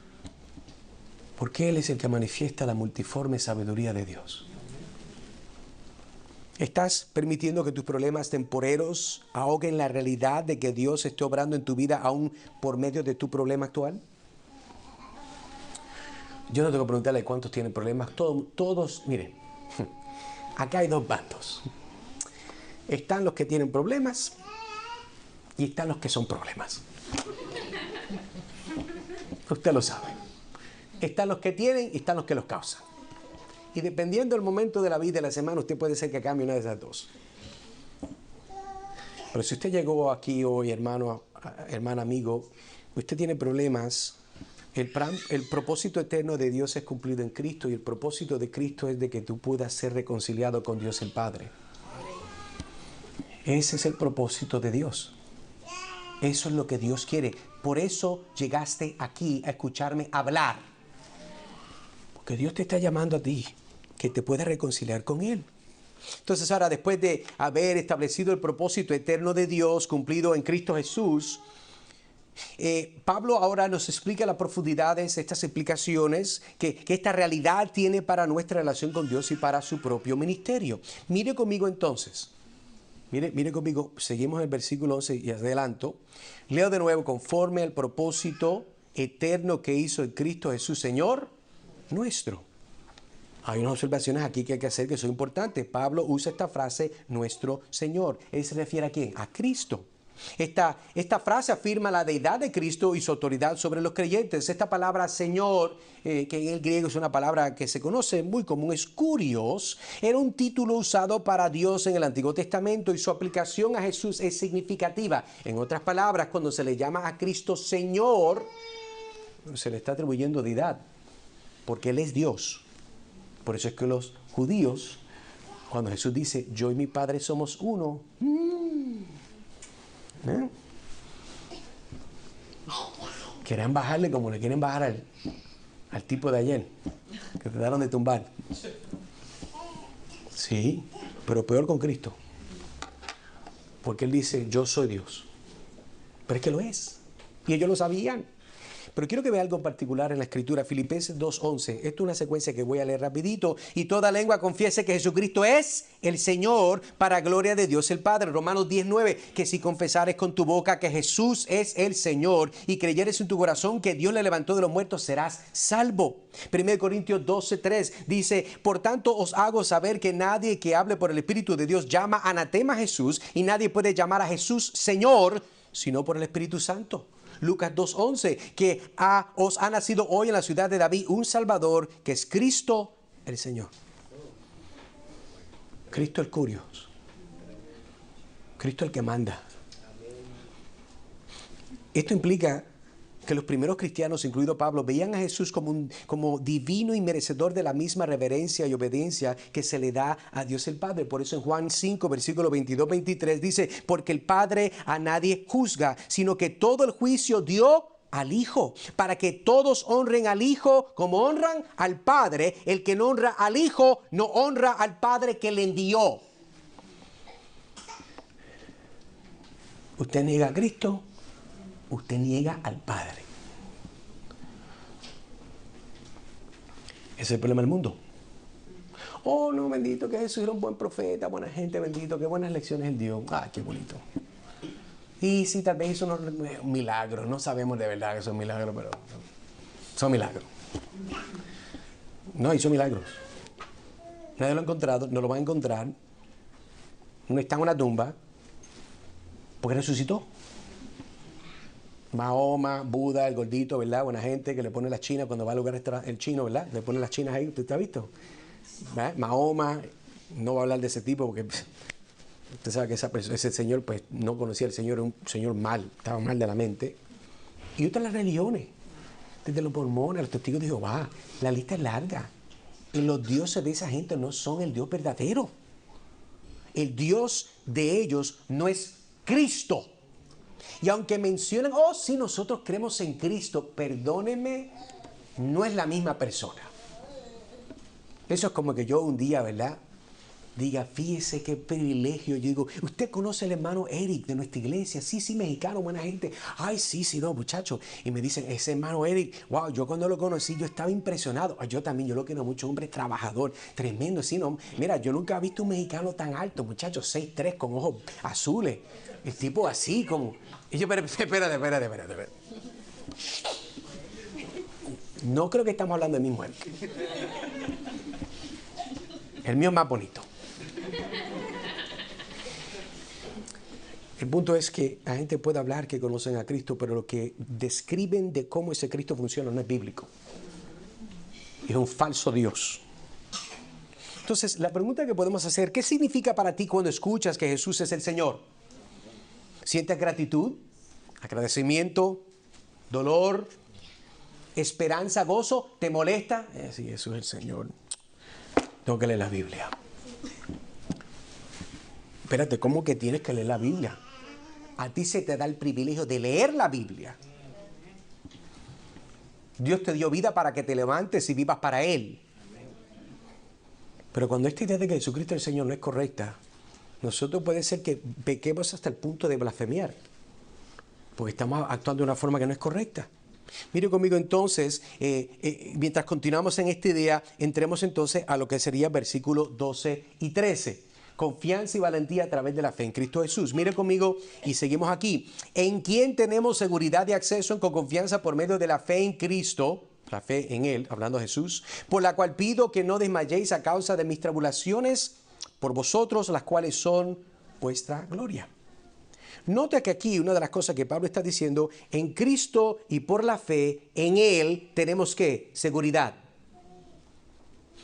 Speaker 1: Porque Él es el que manifiesta la multiforme sabiduría de Dios. ¿Estás permitiendo que tus problemas temporeros ahoguen la realidad de que Dios esté obrando en tu vida aún por medio de tu problema actual? Yo no tengo que preguntarle cuántos tienen problemas. Todos, miren, acá hay dos bandos. Están los que tienen problemas y están los que son problemas. Usted lo sabe. Están los que tienen y están los que los causan. Y dependiendo del momento de la vida y de la semana, usted puede ser que cambie una de esas dos. Pero si usted llegó aquí hoy, hermano, hermana, amigo, usted tiene problemas. El propósito eterno de Dios es cumplido en Cristo, y el propósito de Cristo es de que tú puedas ser reconciliado con Dios el Padre. Ese es el propósito de Dios. Eso es lo que Dios quiere. Por eso llegaste aquí a escucharme hablar. Porque Dios te está llamando a ti, que te puedas reconciliar con Él. Entonces ahora, después de haber establecido el propósito eterno de Dios cumplido en Cristo Jesús, Pablo ahora nos explica las profundidades, estas implicaciones que esta realidad tiene para nuestra relación con Dios y para su propio ministerio. Mire conmigo entonces. Mire conmigo, seguimos el versículo 11 y adelanto. Leo de nuevo: conforme al propósito eterno que hizo en Cristo Jesús, Señor nuestro. Hay unas observaciones aquí que hay que hacer que son importantes. Pablo usa esta frase, nuestro Señor. ¿Él se refiere a quién? A Cristo. Esta frase afirma la deidad de Cristo y su autoridad sobre los creyentes. Esta palabra Señor, que en el griego es una palabra que se conoce muy común, es kurios, era un título usado para Dios en el Antiguo Testamento, y su aplicación a Jesús es significativa. En otras palabras, cuando se le llama a Cristo Señor, se le está atribuyendo deidad, porque Él es Dios. Por eso es que los judíos, cuando Jesús dice, yo y mi Padre somos uno, querían bajarle como le quieren bajar al tipo de ayer, que trataron de tumbar. Sí, pero peor con Cristo. Porque Él dice, yo soy Dios. Pero es que lo es. Y ellos lo sabían. Pero quiero que vea algo en particular en la Escritura. Filipenses 2:11. Esto es una secuencia que voy a leer rapidito. Y toda lengua confiese que Jesucristo es el Señor, para gloria de Dios el Padre. Romanos 10:9. Que si confesares con tu boca que Jesús es el Señor y creyeres en tu corazón que Dios le levantó de los muertos, serás salvo. 1 Corintios 12:3 dice, por tanto os hago saber que nadie que hable por el Espíritu de Dios llama anatema a Jesús, y nadie puede llamar a Jesús Señor sino por el Espíritu Santo. Lucas 2:11, que os ha nacido hoy en la ciudad de David un Salvador, que es Cristo el Señor. Cristo el Curios. Cristo el que manda. Esto implica que los primeros cristianos, incluido Pablo, veían a Jesús como divino y merecedor de la misma reverencia y obediencia que se le da a Dios el Padre. Por eso en Juan 5, versículo 22-23 dice, porque el Padre a nadie juzga, sino que todo el juicio dio al Hijo, para que todos honren al Hijo como honran al Padre. El que no honra al Hijo no honra al Padre que le envió. Usted niega a Cristo, usted niega al Padre. Ese es el problema del mundo. Oh, no, bendito que Jesús era un buen profeta, buena gente, bendito, qué buenas lecciones él dio. Ah, qué bonito. Y sí, tal vez hizo unos milagros. No sabemos de verdad que son milagros, pero son milagros. No hizo milagros. Nadie lo ha encontrado, no lo va a encontrar. No está en una tumba, porque resucitó. Mahoma, Buda, el gordito, ¿verdad? Buena gente que le pone las chinas cuando va al lugar el chino, ¿verdad? Le pone las chinas ahí, ¿usted ha visto? ¿Verdad? Mahoma, no va a hablar de ese tipo porque usted sabe que ese señor pues no conocía al Señor, era un señor mal, estaba mal de la mente. Y otras las religiones, desde los mormones, los testigos de Jehová, la lista es larga. Y los dioses de esa gente no son el Dios verdadero. El Dios de ellos no es Cristo. Y aunque mencionan, oh, sí, nosotros creemos en Cristo, perdónenme, no es la misma persona. Eso es como que yo un día, ¿verdad? Diga, fíjese qué privilegio. Yo digo, ¿usted conoce al hermano Eric de nuestra iglesia? Sí, sí, mexicano, buena gente. Ay, sí, sí, no, muchacho. Y me dicen, ese hermano Eric, wow, yo cuando lo conocí, yo estaba impresionado. Yo también, yo lo quiero mucho, hombre trabajador, tremendo, sí, no. Mira, yo nunca he visto un mexicano tan alto, muchacho, 6'3", con ojos azules. El tipo así, como... Y yo, espérate. No creo que estamos hablando del mismo Eric. El mío es más bonito. El punto es que la gente puede hablar que conocen a Cristo, pero lo que describen de cómo ese Cristo funciona no es bíblico. Es un falso Dios. Entonces, la pregunta que podemos hacer, ¿qué significa para ti cuando escuchas que Jesús es el Señor? ¿Sientes gratitud, agradecimiento, dolor, esperanza, gozo? ¿Te molesta? Sí, Jesús es el Señor. Tengo que leer la Biblia. Espérate, ¿cómo que tienes que leer la Biblia? A ti se te da el privilegio de leer la Biblia. Dios te dio vida para que te levantes y vivas para Él. Pero cuando esta idea de que Jesucristo es el Señor no es correcta, nosotros puede ser que pequemos hasta el punto de blasfemiar, porque estamos actuando de una forma que no es correcta. Mire conmigo entonces, mientras continuamos en esta idea, entremos entonces a lo que sería versículos 12 y 13. Confianza y valentía a través de la fe en Cristo Jesús. Mire conmigo y seguimos aquí. ¿En quién tenemos seguridad de acceso con confianza por medio de la fe en Cristo? La fe en Él, hablando de Jesús. Por la cual pido que no desmayéis a causa de mis tribulaciones por vosotros, las cuales son vuestra gloria. Nota que aquí una de las cosas que Pablo está diciendo, en Cristo y por la fe en Él tenemos ¿qué? Seguridad.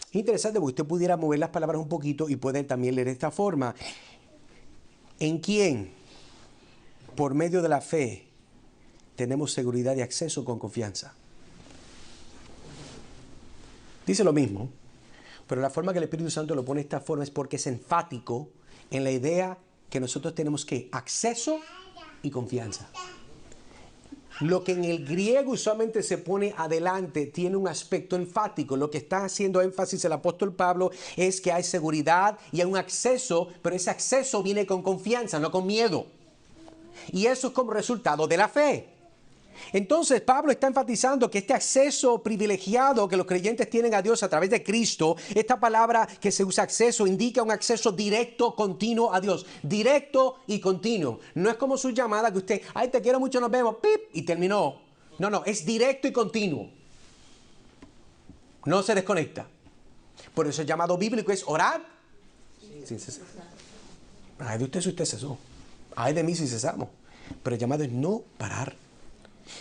Speaker 1: Es interesante porque usted pudiera mover las palabras un poquito y puede también leer de esta forma. ¿En quién? Por medio de la fe tenemos seguridad de acceso con confianza. Dice lo mismo, pero la forma que el Espíritu Santo lo pone de esta forma es porque es enfático en la idea que nosotros tenemos que acceso y confianza. Lo que en el griego usualmente se pone adelante tiene un aspecto enfático. Lo que está haciendo énfasis el apóstol Pablo es que hay seguridad y hay un acceso, pero ese acceso viene con confianza, no con miedo. Y eso es como resultado de la fe. Entonces Pablo está enfatizando que este acceso privilegiado que los creyentes tienen a Dios a través de Cristo, esta palabra que se usa acceso indica un acceso directo, continuo a Dios, directo y continuo. No es como su llamada que usted, ay, te quiero mucho, nos vemos, pip, y terminó. No, es directo y continuo. No se desconecta. Por eso el llamado bíblico es orar sin cesar. Ay de usted si usted cesó. Ay de mí si cesamos. Pero el llamado es no parar.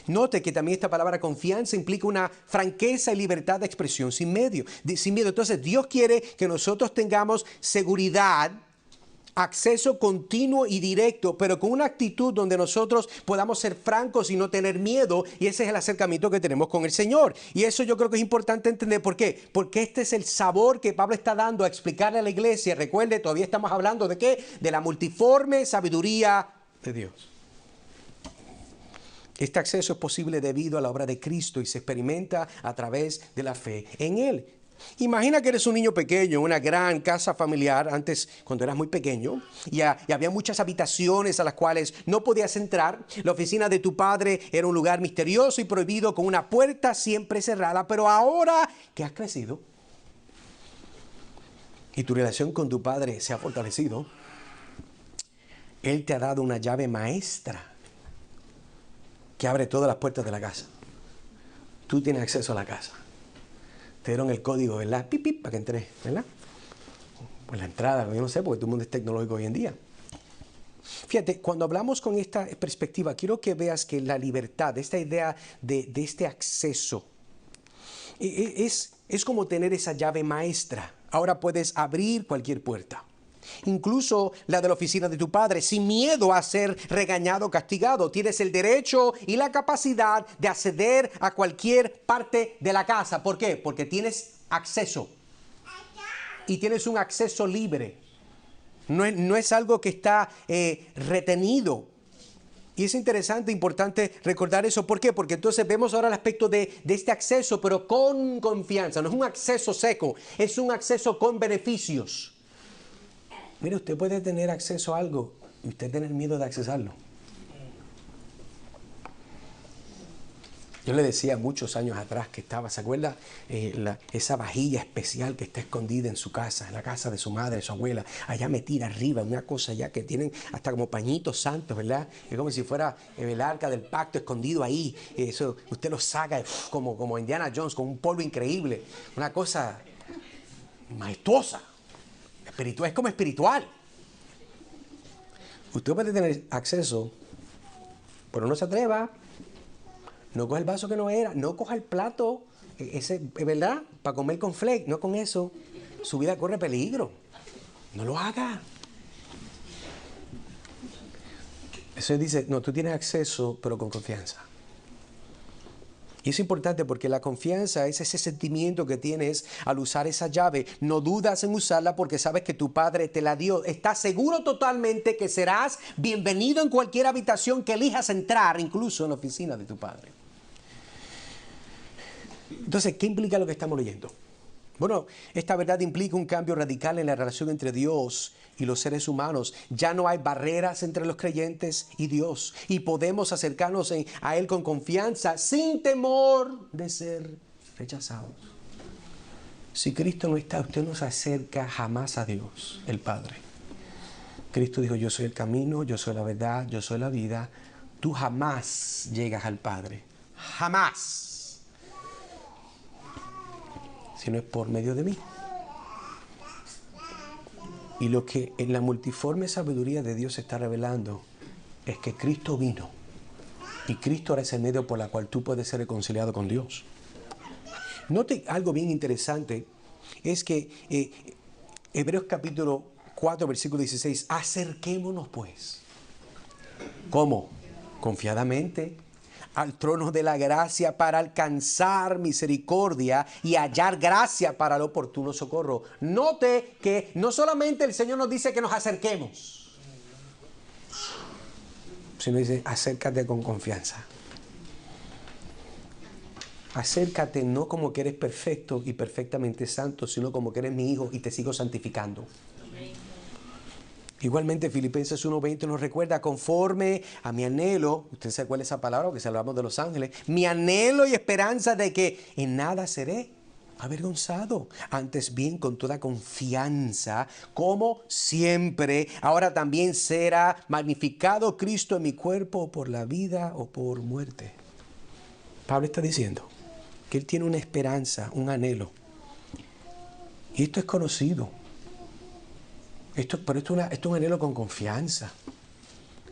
Speaker 1: Note que también esta palabra confianza implica una franqueza y libertad de expresión sin miedo. Entonces Dios quiere que nosotros tengamos seguridad, acceso continuo y directo, pero con una actitud donde nosotros podamos ser francos y no tener miedo. Y ese es el acercamiento que tenemos con el Señor. Y eso yo creo que es importante entender. ¿Por qué? Porque este es el sabor que Pablo está dando a explicarle a la iglesia. Recuerde, todavía estamos hablando ¿de qué? De la multiforme sabiduría de Dios. Este acceso es posible debido a la obra de Cristo y se experimenta a través de la fe en Él. Imagina que eres un niño pequeño en una gran casa familiar, antes cuando eras muy pequeño, y había muchas habitaciones a las cuales no podías entrar. La oficina de tu padre era un lugar misterioso y prohibido con una puerta siempre cerrada, pero ahora que has crecido y tu relación con tu padre se ha fortalecido, Él te ha dado una llave maestra que abre todas las puertas de la casa. Tú tienes acceso a la casa. Te dieron el código, ¿verdad? Pip, pip, para que entres, ¿verdad? Pues la entrada, yo no sé, porque todo el mundo es tecnológico hoy en día. Fíjate, cuando hablamos con esta perspectiva, quiero que veas que la libertad, esta idea de este acceso, es como tener esa llave maestra. Ahora puedes abrir cualquier puerta. Incluso la de la oficina de tu padre, sin miedo a ser regañado o castigado. Tienes el derecho y la capacidad de acceder a cualquier parte de la casa. ¿Por qué? Porque tienes acceso. Y tienes un acceso libre. No es algo que está retenido. Y es interesante, importante recordar eso. ¿Por qué? Porque entonces vemos ahora el aspecto de este acceso, pero con confianza. No es un acceso seco, es un acceso con beneficios. Mire, usted puede tener acceso a algo y usted tener miedo de accesarlo. Yo le decía muchos años atrás que estaba, ¿se acuerda? Esa vajilla especial que está escondida en su casa, en la casa de su madre, de su abuela, allá metida arriba, una cosa ya que tienen hasta como pañitos santos, ¿verdad? Es como si fuera el arca del pacto escondido ahí. Eso usted lo saca como Indiana Jones, con un polvo increíble. Una cosa majestuosa. Espiritual, es como espiritual. Usted puede tener acceso, pero no se atreva. No coja el vaso que no era, no coja el plato, ese, ¿verdad? Para comer con flake, no con eso. Su vida corre peligro. No lo haga. Eso dice, no, tú tienes acceso, pero con confianza. Y es importante porque la confianza es ese sentimiento que tienes al usar esa llave. No dudas en usarla porque sabes que tu padre te la dio. Estás seguro totalmente que serás bienvenido en cualquier habitación que elijas entrar, incluso en la oficina de tu padre. Entonces, ¿qué implica lo que estamos leyendo? Bueno, esta verdad implica un cambio radical en la relación entre Dios y los seres humanos. Ya no hay barreras entre los creyentes y Dios. Y podemos acercarnos a Él con confianza, sin temor de ser rechazados. Si Cristo no está, usted no se acerca jamás a Dios, el Padre. Cristo dijo, yo soy el camino, yo soy la verdad, yo soy la vida. Tú jamás llegas al Padre. Jamás. Si no es por medio de mí. Y lo que en la multiforme sabiduría de Dios se está revelando es que Cristo vino. Y Cristo ahora es el medio por el cual tú puedes ser reconciliado con Dios. Note algo bien interesante, es que Hebreos capítulo 4, versículo 16, acerquémonos pues. ¿Cómo? Confiadamente al trono de la gracia para alcanzar misericordia y hallar gracia para el oportuno socorro. Note que no solamente el Señor nos dice que nos acerquemos, sino dice, acércate con confianza. Acércate no como que eres perfecto y perfectamente santo, sino como que eres mi hijo y te sigo santificando. Igualmente Filipenses 1:20 nos recuerda, conforme a mi anhelo, usted se acuerda esa palabra porque se hablamos de los ángeles, mi anhelo y esperanza de que en nada seré avergonzado, antes bien con toda confianza, como siempre, ahora también será magnificado Cristo en mi cuerpo por la vida o por muerte. Pablo está diciendo que él tiene una esperanza, un anhelo, y esto es conocido. Pero esto es un anhelo con confianza.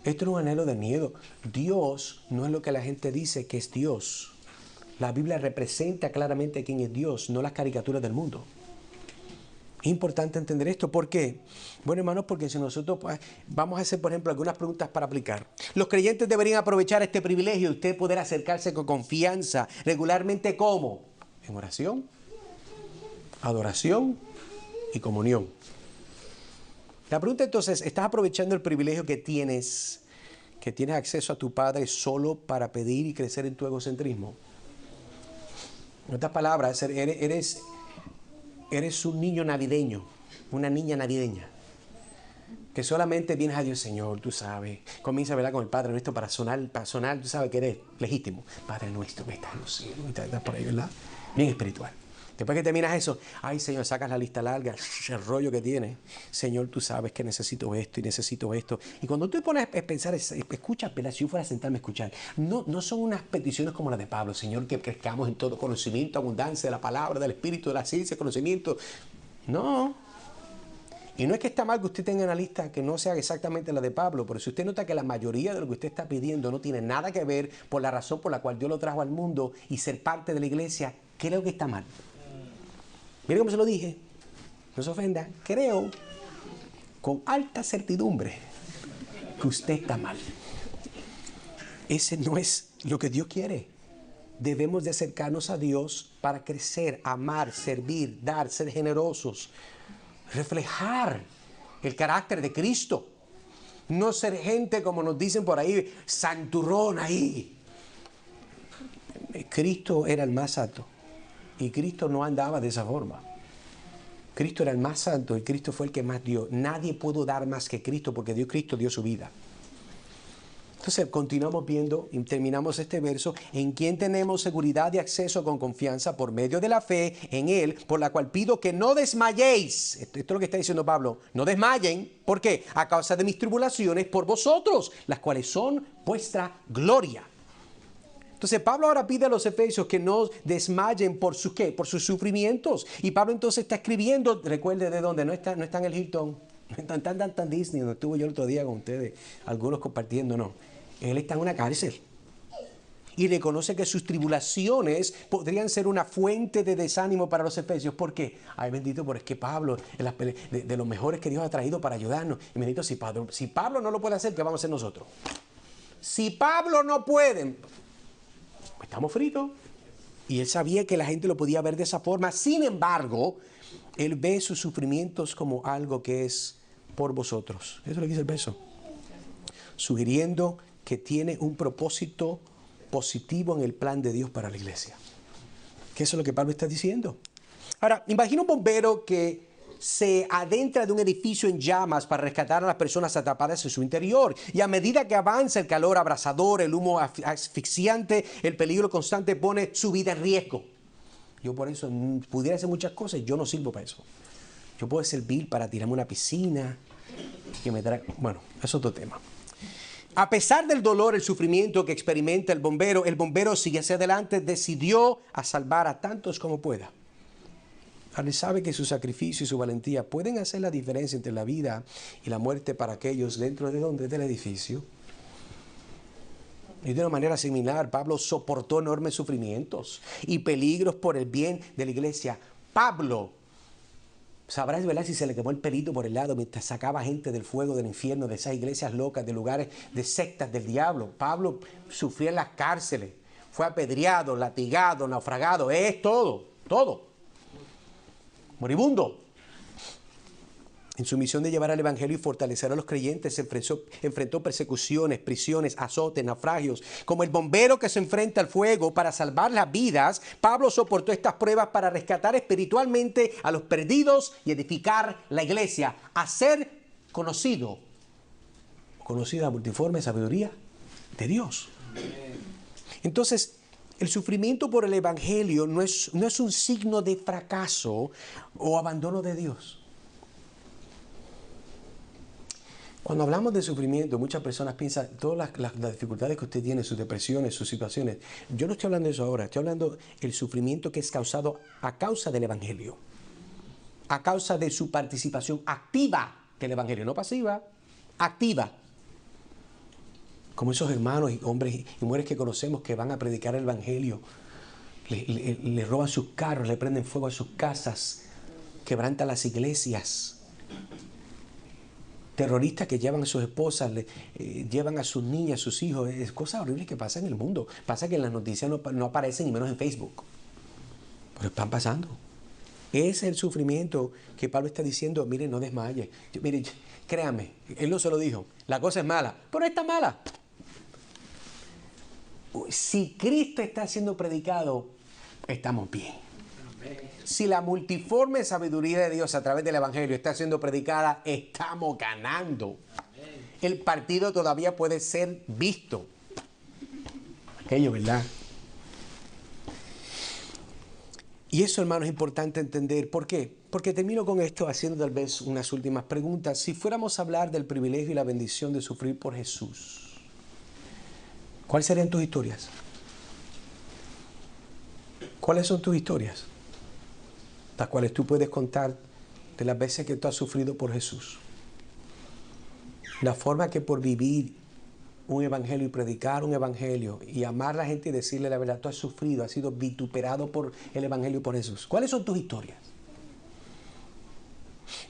Speaker 1: Esto no es un anhelo de miedo. Dios no es lo que la gente dice que es Dios. La Biblia representa claramente quién es Dios, no las caricaturas del mundo. Es importante entender esto. ¿Por qué? Bueno, hermanos, porque si nosotros vamos a hacer, por ejemplo, algunas preguntas para aplicar. Los creyentes deberían aprovechar este privilegio de usted poder acercarse con confianza regularmente. ¿Cómo? En oración, adoración y comunión. La pregunta entonces, ¿estás aprovechando el privilegio que tienes que tienes acceso a tu Padre solo para pedir y crecer en tu egocentrismo. En otras palabras, eres un niño navideño, una niña navideña, que solamente vienes a Dios, Señor, tú sabes, comienza a hablar con el Padre Nuestro para sonar, tú sabes que eres legítimo. Padre Nuestro que estás en los cielos, estás por ahí, ¿verdad? Bien espiritual. Después que terminas eso, ay Señor, sacas la lista larga, el rollo que tienes. Señor, tú sabes que necesito esto y necesito esto. Y cuando tú te pones a pensar, escucha, pero si yo fuera a sentarme a escuchar, no son unas peticiones como las de Pablo, Señor, que crezcamos en todo conocimiento, abundancia de la palabra, del espíritu, de la ciencia, conocimiento. No. Y no es que está mal que usted tenga una lista que no sea exactamente la de Pablo, pero si usted nota que la mayoría de lo que usted está pidiendo no tiene nada que ver por la razón por la cual Dios lo trajo al mundo y ser parte de la iglesia, creo que está mal. Mire cómo se lo dije, no se ofenda, creo con alta certidumbre que usted está mal. Ese no es lo que Dios quiere. Debemos de acercarnos a Dios para crecer, amar, servir, dar, ser generosos, reflejar el carácter de Cristo. No ser gente, como nos dicen por ahí, santurrón ahí. Cristo era el más santo. Y Cristo no andaba de esa forma. Cristo era el más santo y Cristo fue el que más dio. Nadie pudo dar más que Cristo porque Cristo dio su vida. Entonces continuamos viendo y terminamos este verso. En quien tenemos seguridad de acceso con confianza por medio de la fe en Él, por la cual pido que no desmayéis. Esto es lo que está diciendo Pablo. No desmayen. ¿Por qué? A causa de mis tribulaciones por vosotros, las cuales son vuestra gloria. Entonces Pablo ahora pide a los efesios que no desmayen por sus ¿qué? Por sus sufrimientos. Y Pablo entonces está escribiendo, recuerde de dónde, no está en el Hilton, no está en Disney, donde estuve yo el otro día con ustedes, algunos compartiendo, no. Él está en una cárcel. Y reconoce que sus tribulaciones podrían ser una fuente de desánimo para los efesios. ¿Por qué? Ay, bendito, pero es que Pablo es de los mejores que Dios ha traído para ayudarnos. Y bendito, si Pablo no lo puede hacer, ¿qué vamos a hacer nosotros? Si Pablo no puede, estamos fritos. Y él sabía que la gente lo podía ver de esa forma. Sin embargo, él ve sus sufrimientos como algo que es por vosotros. Eso es lo que dice el verso. Sugiriendo que tiene un propósito positivo en el plan de Dios para la iglesia. Que eso es lo que Pablo está diciendo. Ahora, imagina un bombero que se adentra de un edificio en llamas para rescatar a las personas atrapadas en su interior. Y a medida que avanza el calor abrasador, el humo asfixiante, el peligro constante pone su vida en riesgo. Yo por eso pudiera hacer muchas cosas, yo no sirvo para eso. Yo puedo servir para tirarme a una piscina, bueno, es otro tema. A pesar del dolor, el sufrimiento que experimenta el bombero sigue hacia adelante, decidió a salvar a tantos como pueda. Él sabe que su sacrificio y su valentía pueden hacer la diferencia entre la vida y la muerte para aquellos dentro del edificio. Y de una manera similar, Pablo soportó enormes sufrimientos y peligros por el bien de la iglesia. Pablo, sabrás, ¿verdad?, si se le quemó el pelito por el lado mientras sacaba gente del fuego del infierno, de esas iglesias locas, de lugares, de sectas del diablo. Pablo sufría en las cárceles, fue apedreado, latigado, naufragado, es todo. Moribundo. En su misión de llevar el evangelio y fortalecer a los creyentes, se enfrentó persecuciones, prisiones, azotes, naufragios. Como el bombero que se enfrenta al fuego para salvar las vidas, Pablo soportó estas pruebas para rescatar espiritualmente a los perdidos y edificar la iglesia, hacer conocida la multiforme sabiduría de Dios. Entonces, el sufrimiento por el evangelio no es un signo de fracaso o abandono de Dios. Cuando hablamos de sufrimiento, muchas personas piensan todas las dificultades que usted tiene, sus depresiones, sus situaciones. Yo no estoy hablando de eso ahora, estoy hablando del sufrimiento que es causado a causa del evangelio, a causa de su participación activa del evangelio, no pasiva, activa. Como esos hermanos y hombres y mujeres que conocemos que van a predicar el evangelio, le roban sus carros, le prenden fuego a sus casas, quebrantan las iglesias. Terroristas que llevan a sus esposas, llevan a sus niñas, a sus hijos. Es cosas horribles que pasan en el mundo. Pasa que en las noticias no aparecen, y menos en Facebook. Pero están pasando. Ese es el sufrimiento que Pablo está diciendo. Mire, no desmaye. Mire, créame, él no se lo dijo. La cosa es mala, pero no está mala. Si Cristo está siendo predicado, estamos bien. Si la multiforme sabiduría de Dios a través del Evangelio está siendo predicada, estamos ganando. El partido todavía puede ser visto. Aquello, ¿verdad? Y eso, hermano, es importante entender. ¿Por qué? Porque termino con esto haciendo tal vez unas últimas preguntas. Si fuéramos a hablar del privilegio y la bendición de sufrir por Jesús, ¿cuáles serían tus historias? ¿Cuáles son tus historias? Las cuales tú puedes contar de las veces que tú has sufrido por Jesús. La forma que por vivir un evangelio y predicar un evangelio y amar a la gente y decirle la verdad, tú has sufrido, has sido vituperado por el evangelio y por Jesús. ¿Cuáles son tus historias?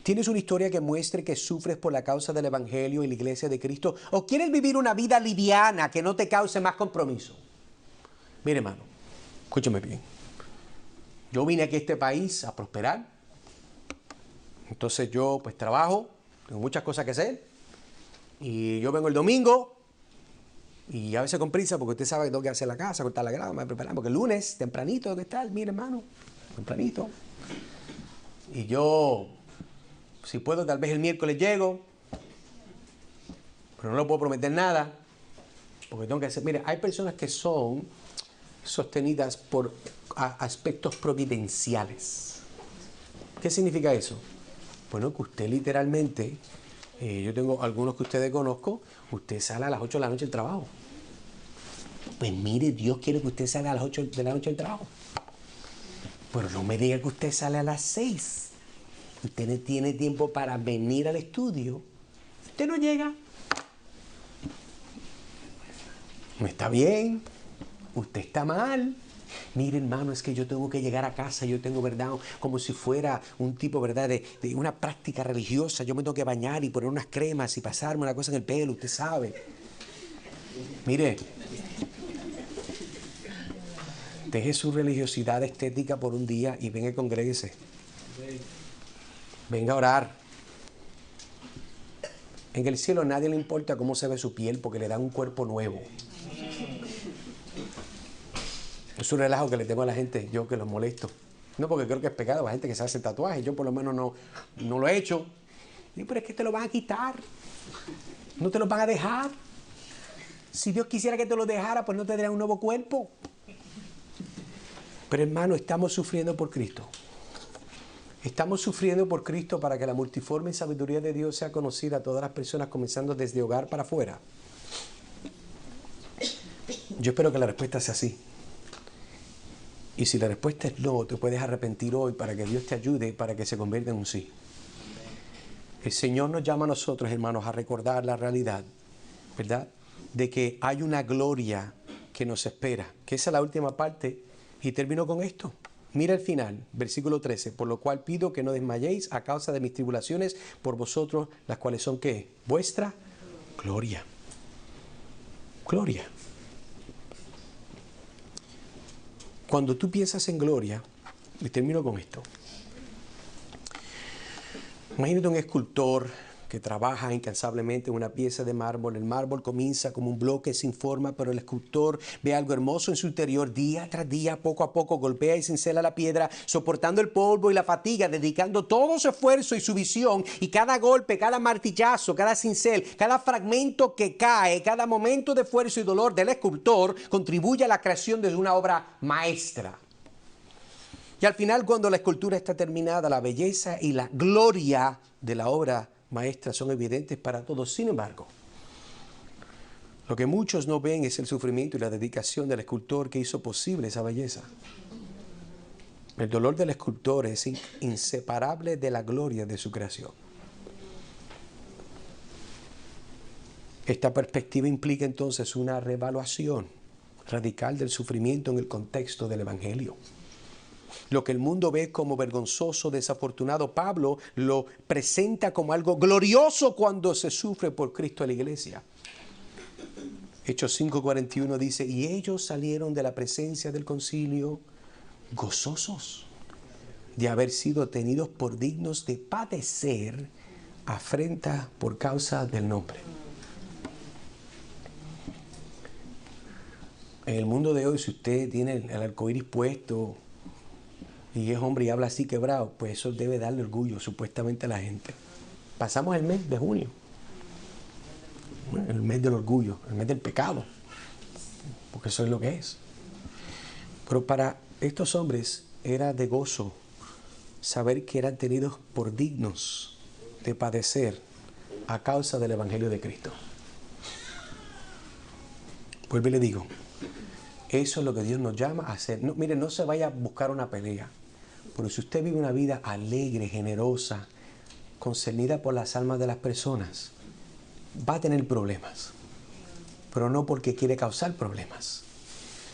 Speaker 1: ¿Tienes una historia que muestre que sufres por la causa del evangelio y la iglesia de Cristo? ¿O quieres vivir una vida liviana que no te cause más compromiso? Mire, hermano, escúchame bien. Yo vine aquí a este país a prosperar. Entonces yo pues trabajo, tengo muchas cosas que hacer. Y yo vengo el domingo y a veces con prisa porque usted sabe que tengo que hacer la casa, cortar la grama, preparar. Porque el lunes, tempranito, ¿qué tal? Mire, hermano, tempranito. Y yo, si puedo, tal vez el miércoles llego. Pero no le puedo prometer nada. Porque tengo que hacer... Mire, hay personas que son sostenidas por aspectos providenciales. ¿Qué significa eso? Bueno, que usted literalmente, yo tengo algunos que ustedes conozco, usted sale a las 8 de la noche del trabajo. Pues mire, Dios quiere que usted salga a las 8 de la noche del trabajo. Pero no me diga que usted sale a las 6. Usted no tiene tiempo para venir al estudio. Usted no llega. No está bien. Usted está mal. Mire, hermano, es que yo tengo que llegar a casa, yo tengo, ¿verdad? Como si fuera un tipo, ¿verdad? De una práctica religiosa. Yo me tengo que bañar y poner unas cremas y pasarme una cosa en el pelo, usted sabe. Mire, deje su religiosidad estética por un día y venga y congréguese. Venga a orar. En el cielo a nadie le importa cómo se ve su piel porque le dan un cuerpo nuevo. Es un relajo que le tengo a la gente, yo que los molesto. No porque creo que es pecado, la gente que se hace tatuajes, yo por lo menos no lo he hecho. Y, pero es que te lo van a quitar, no te lo van a dejar. Si Dios quisiera que te lo dejara, pues no te daría un nuevo cuerpo. Pero hermano, estamos sufriendo por Cristo. Estamos sufriendo por Cristo para que la multiforme sabiduría de Dios sea conocida a todas las personas, comenzando desde hogar para afuera. Yo espero que la respuesta sea así. Y si la respuesta es no, te puedes arrepentir hoy para que Dios te ayude, para que se convierta en un sí. El Señor nos llama a nosotros, hermanos, a recordar la realidad, ¿verdad? De que hay una gloria que nos espera. Que esa es la última parte. Y termino con esto. Mira el final, versículo 13. Por lo cual pido que no desmayéis a causa de mis tribulaciones por vosotros, las cuales son, ¿qué? Vuestra gloria. Gloria. Cuando tú piensas en gloria, y termino con esto. Imagínate un escultor que trabaja incansablemente en una pieza de mármol. El mármol comienza como un bloque sin forma, pero el escultor ve algo hermoso en su interior. Día tras día, poco a poco, golpea y cincela la piedra, soportando el polvo y la fatiga, dedicando todo su esfuerzo y su visión. Y cada golpe, cada martillazo, cada cincel, cada fragmento que cae, cada momento de esfuerzo y dolor del escultor contribuye a la creación de una obra maestra. Y al final, cuando la escultura está terminada, la belleza y la gloria de la obra maestra son evidentes para todos. Sin embargo, lo que muchos no ven es el sufrimiento y la dedicación del escultor que hizo posible esa belleza. El dolor del escultor es inseparable de la gloria de su creación. Esta perspectiva implica entonces una reevaluación radical del sufrimiento en el contexto del Evangelio. Lo que el mundo ve como vergonzoso, desafortunado, Pablo lo presenta como algo glorioso cuando se sufre por Cristo a la iglesia. Hechos 5:41 dice, y ellos salieron de la presencia del concilio gozosos de haber sido tenidos por dignos de padecer afrenta por causa del nombre. En el mundo de hoy, si usted tiene el arcoíris puesto y es hombre y habla así quebrado, pues eso debe darle orgullo supuestamente a la gente. Pasamos el mes de junio, el mes del orgullo, el mes del pecado, porque eso es lo que es. Pero para estos hombres era de gozo saber que eran tenidos por dignos de padecer a causa del Evangelio de Cristo. Vuelvo y le digo, eso es lo que Dios nos llama a hacer. No, mire, no se vaya a buscar una pelea. Pero si usted vive una vida alegre, generosa, concernida por las almas de las personas, va a tener problemas. Pero no porque quiere causar problemas,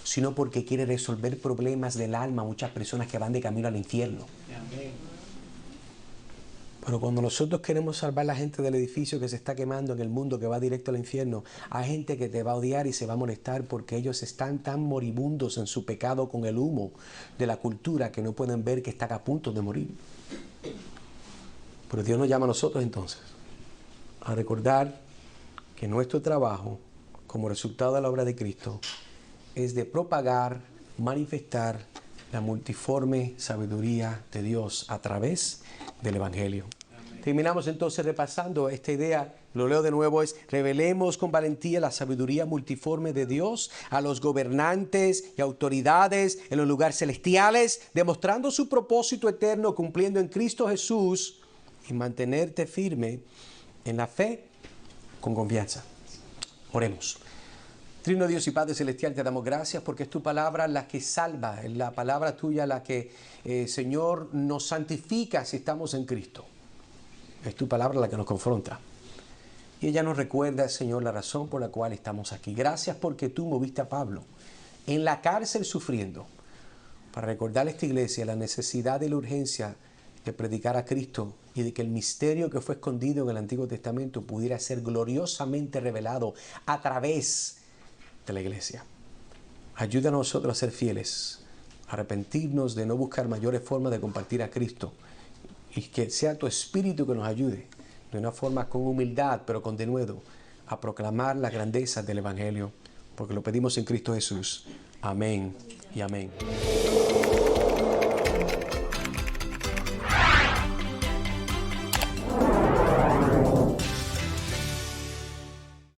Speaker 1: sino porque quiere resolver problemas del alma a muchas personas que van de camino al infierno. Pero cuando nosotros queremos salvar a la gente del edificio que se está quemando en el mundo, que va directo al infierno, hay gente que te va a odiar y se va a molestar porque ellos están tan moribundos en su pecado con el humo de la cultura que no pueden ver que están a punto de morir. Pero Dios nos llama a nosotros entonces a recordar que nuestro trabajo como resultado de la obra de Cristo es de propagar, manifestar la multiforme sabiduría de Dios a través del Evangelio. Terminamos entonces repasando esta idea, lo leo de nuevo, es: revelemos con valentía la sabiduría multiforme de Dios a los gobernantes y autoridades en los lugares celestiales, demostrando su propósito eterno, cumpliendo en Cristo Jesús, y mantenerte firme en la fe con confianza. Oremos. Trino Dios y Padre Celestial, te damos gracias porque es tu palabra la que salva, es la palabra tuya la que, Señor, nos santifica si estamos en Cristo. Es tu palabra la que nos confronta. Y ella nos recuerda, Señor, la razón por la cual estamos aquí. Gracias porque tú moviste a Pablo en la cárcel sufriendo para recordar a esta iglesia la necesidad y la urgencia de predicar a Cristo y de que el misterio que fue escondido en el Antiguo Testamento pudiera ser gloriosamente revelado a través de la iglesia. Ayuda a nosotros a ser fieles, a arrepentirnos de no buscar mayores formas de compartir a Cristo y que sea tu Espíritu que nos ayude de una forma con humildad, pero con denuedo, a proclamar las grandezas del Evangelio, porque lo pedimos en Cristo Jesús. Amén y amén.